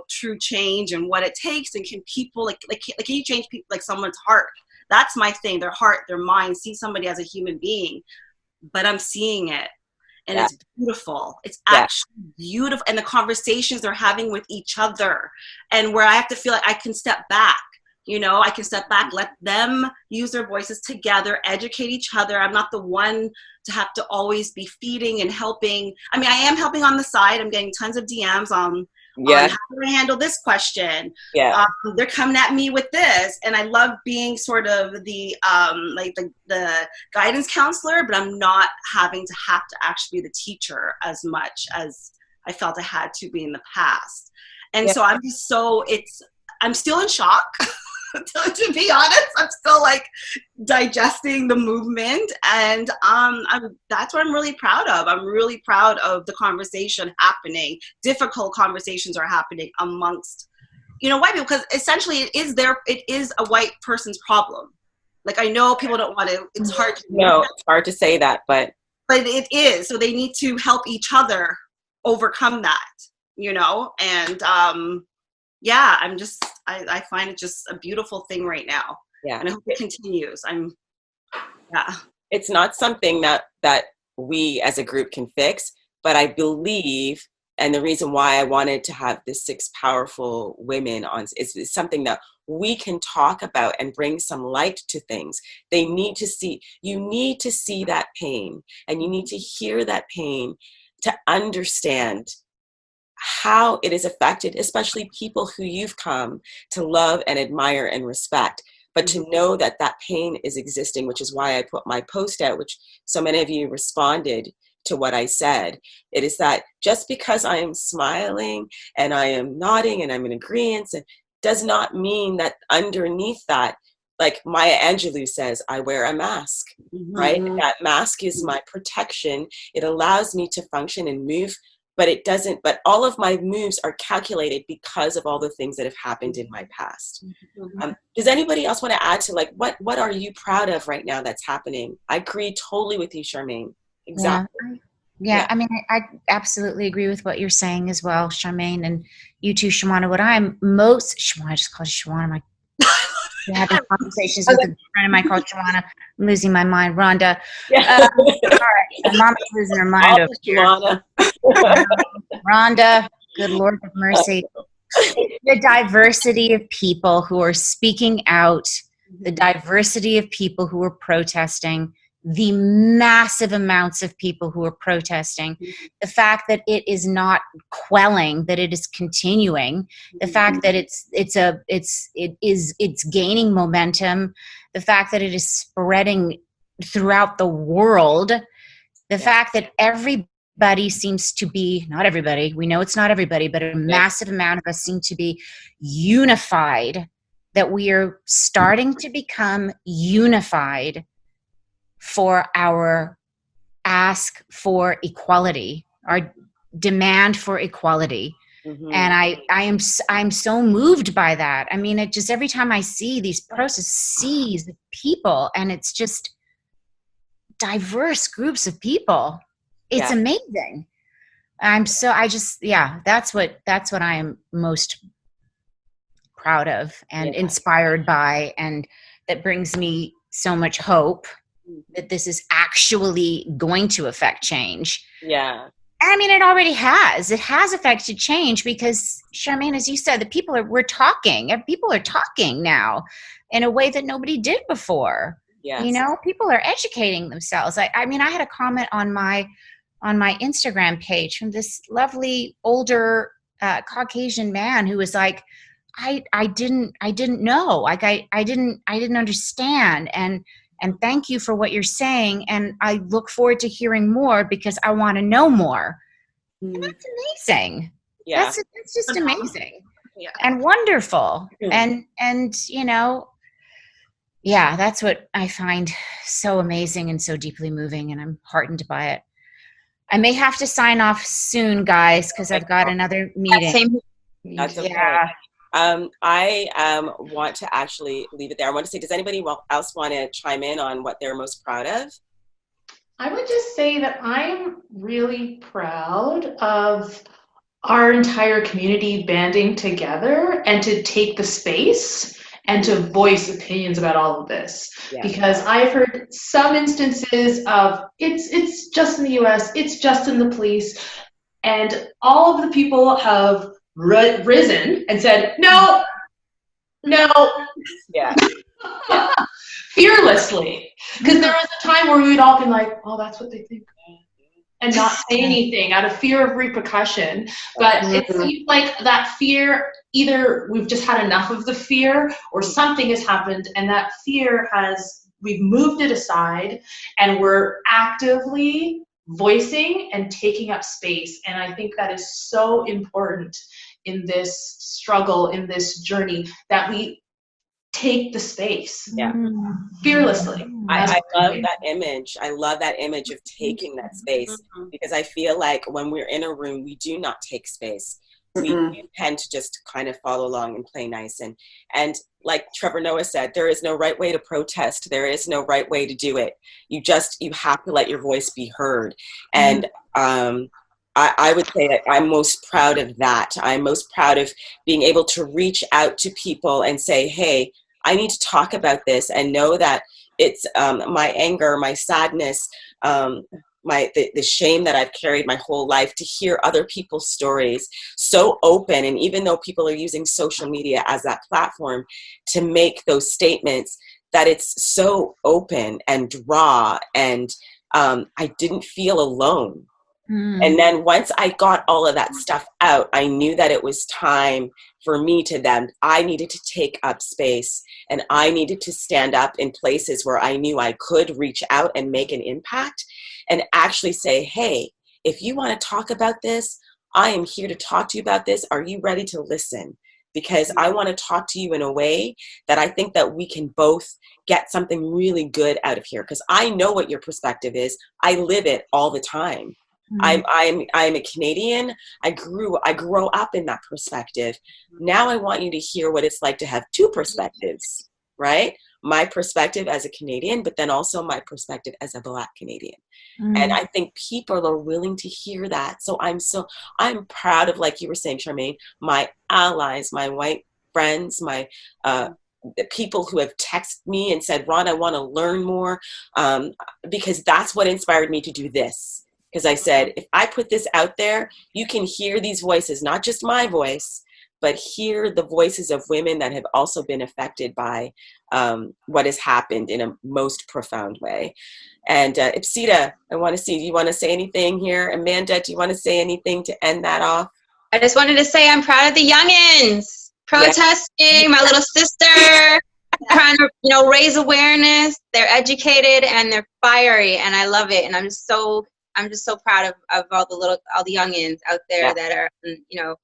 true change and what it takes, and can people can you change people, like someone's heart? That's my thing, their heart, their mind, see somebody as a human being. But I'm seeing it, and it's beautiful. It's actually beautiful, and the conversations they're having with each other, and where I have to feel like I can step back. You know, I can step back, let them use their voices together, educate each other. I'm not the one to have to always be feeding and helping. I mean, I am helping on the side. I'm getting tons of DMs on how do I handle this question. They're coming at me with this, and I love being sort of the guidance counselor, but I'm not having to actually be the teacher as much as I felt I had to be in the past. And so I'm just I'm still in shock. To be honest, I'm still like digesting the movement, and that's what I'm really proud of. I'm really proud of the conversation happening. Difficult conversations are happening amongst, white people, because essentially it is a white person's problem. Like, I know people don't want to. It's hard. It's hard to say that, but it is. So they need to help each other overcome that. And yeah, I find it just a beautiful thing right now. Yeah. And I hope it continues. It's not something that we as a group can fix, but I believe, and the reason why I wanted to have the 6 powerful women on is something that we can talk about and bring some light to things. You need to see that pain, and you need to hear that pain to understand how it is affected, especially people who you've come to love and admire and respect. But to know that pain is existing, which is why I put my post out, which so many of you responded to what I said. It is that just because I am smiling and I am nodding and I'm in agreement, does not mean that underneath that, like Maya Angelou says, I wear a mask, right? That mask is my protection. It allows me to function and move, but all of my moves are calculated because of all the things that have happened in my past. Does anybody else want to add to, like, what are you proud of right now that's happening? I agree totally with you, Charmaine. Exactly. Yeah. I mean, I absolutely agree with what you're saying as well, Charmaine, and you too, Shawana. What I'm most, I just called Shawana. I had conversations with a friend of mine called Shawana. I'm losing my mind. Rhonda. All right. My mom's losing her mind over here. Rhonda, good Lord have mercy. The diversity of people who are speaking out, the diversity of people who are protesting, the massive amounts of people who are protesting, the fact that it is not quelling, that it is continuing, the fact that it's gaining momentum, the fact that it is spreading throughout the world, the fact that everybody seems to be, not everybody, we know it's not everybody, but a massive amount of us seem to be unified, that we are starting to become unified for our ask for equality, our demand for equality. And I'm so moved by that. I mean, it just, every time I see these processes of people, and it's just diverse groups of people, it's amazing. That's what I am most proud of and inspired by, and that brings me so much hope that this is actually going to affect change. Yeah. I mean, it already has. It has affected change because, Charmaine, as you said, we're talking. People are talking now in a way that nobody did before. Yes. People are educating themselves. I mean, I had a comment on my Instagram page from this lovely older Caucasian man who was like, I didn't know. Like I didn't understand. And thank you for what you're saying. And I look forward to hearing more because I want to know more. And that's amazing. Yeah. That's just amazing. Yeah. And wonderful. And that's what I find so amazing and so deeply moving. And I'm heartened by it. I may have to sign off soon, guys, because I've got another meeting. That's okay. Yeah. I want to actually leave it there. I want to say, does anybody else want to chime in on what they're most proud of? I would just say that I'm really proud of our entire community banding together and to take the space and to voice opinions about all of this. Yeah. Because I've heard some instances of it's just in the US, it's just in the police, and all of the people have risen and said, no. Yeah. Fearlessly. Because there was a time where we would all be like, oh, that's what they think. And not say anything out of fear of repercussion. But it seems like that fear, either we've just had enough of the fear or something has happened, and that fear we've moved it aside, and we're actively voicing and taking up space. And I think that is so important in this struggle, in this journey, that we take the space fearlessly. I love that image. I love that image of taking that space, because I feel like when we're in a room, we do not take space. We tend to just kind of follow along and play nice. And like Trevor Noah said, there is no right way to protest. There is no right way to do it. You have to let your voice be heard. And I would say that I'm most proud of that. I'm most proud of being able to reach out to people and say, hey, I need to talk about this, and know that it's my anger, my sadness, the shame that I've carried my whole life, to hear other people's stories so open. And even though people are using social media as that platform to make those statements, that it's so open and raw, and I didn't feel alone. And then once I got all of that stuff out, I knew that it was time for me to then, I needed to take up space, and I needed to stand up in places where I knew I could reach out and make an impact, and actually say, hey, if you want to talk about this, I am here to talk to you about this. Are you ready to listen? Because I want to talk to you in a way that I think that we can both get something really good out of here. Because I know what your perspective is. I live it all the time. I'm a Canadian. I grow up in that perspective. Now I want you to hear what it's like to have two perspectives, right? My perspective as a Canadian, but then also my perspective as a Black Canadian. And I think people are willing to hear that. So I'm proud of, like you were saying, Charmaine, my allies, my white friends, my the people who have texted me and said, Ron, I want to learn more, because that's what inspired me to do this. Because I said, if I put this out there, you can hear these voices, not just my voice, but hear the voices of women that have also been affected by what has happened in a most profound way. And Ipsita, I want to see, do you want to say anything here? Amanda, do you want to say anything to end that off? I just wanted to say I'm proud of the youngins protesting, my little sister, trying to, raise awareness. They're educated and they're fiery, and I love it. And I'm just so proud of all the youngins out there that are,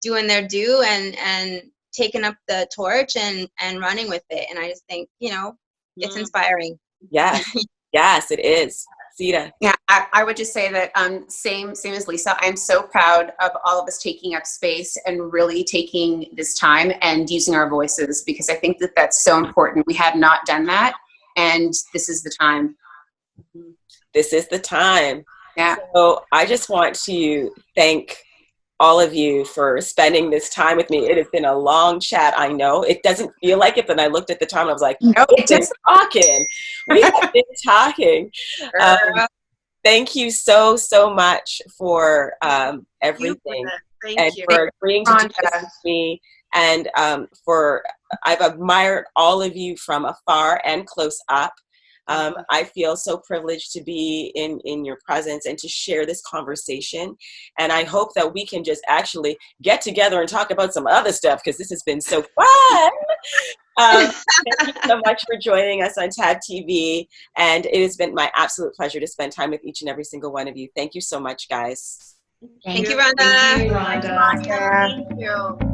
doing their due and taking up the torch and running with it. And I just think, it's inspiring. Yes. Yes, it is. Sita. Yeah, I would just say that same as Lisa, I'm so proud of all of us taking up space and really taking this time and using our voices, because I think that that's so important. We have not done that, and this is the time. This is the time. Yeah. So I just want to thank all of you for spending this time with me. It has been a long chat. I know it doesn't feel like it, but I looked at the time and I was like, no, we've been talking. We have been talking. Thank you so much for everything. Thank you. For agreeing to do this with me. And I've admired all of you from afar and close up. I feel so privileged to be in your presence and to share this conversation. And I hope that we can just actually get together and talk about some other stuff, because this has been so fun. Thank you so much for joining us on Tab TV. And it has been my absolute pleasure to spend time with each and every single one of you. Thank you so much, guys. Thank you, Rhonda. Thank you, Rhonda. Thank you.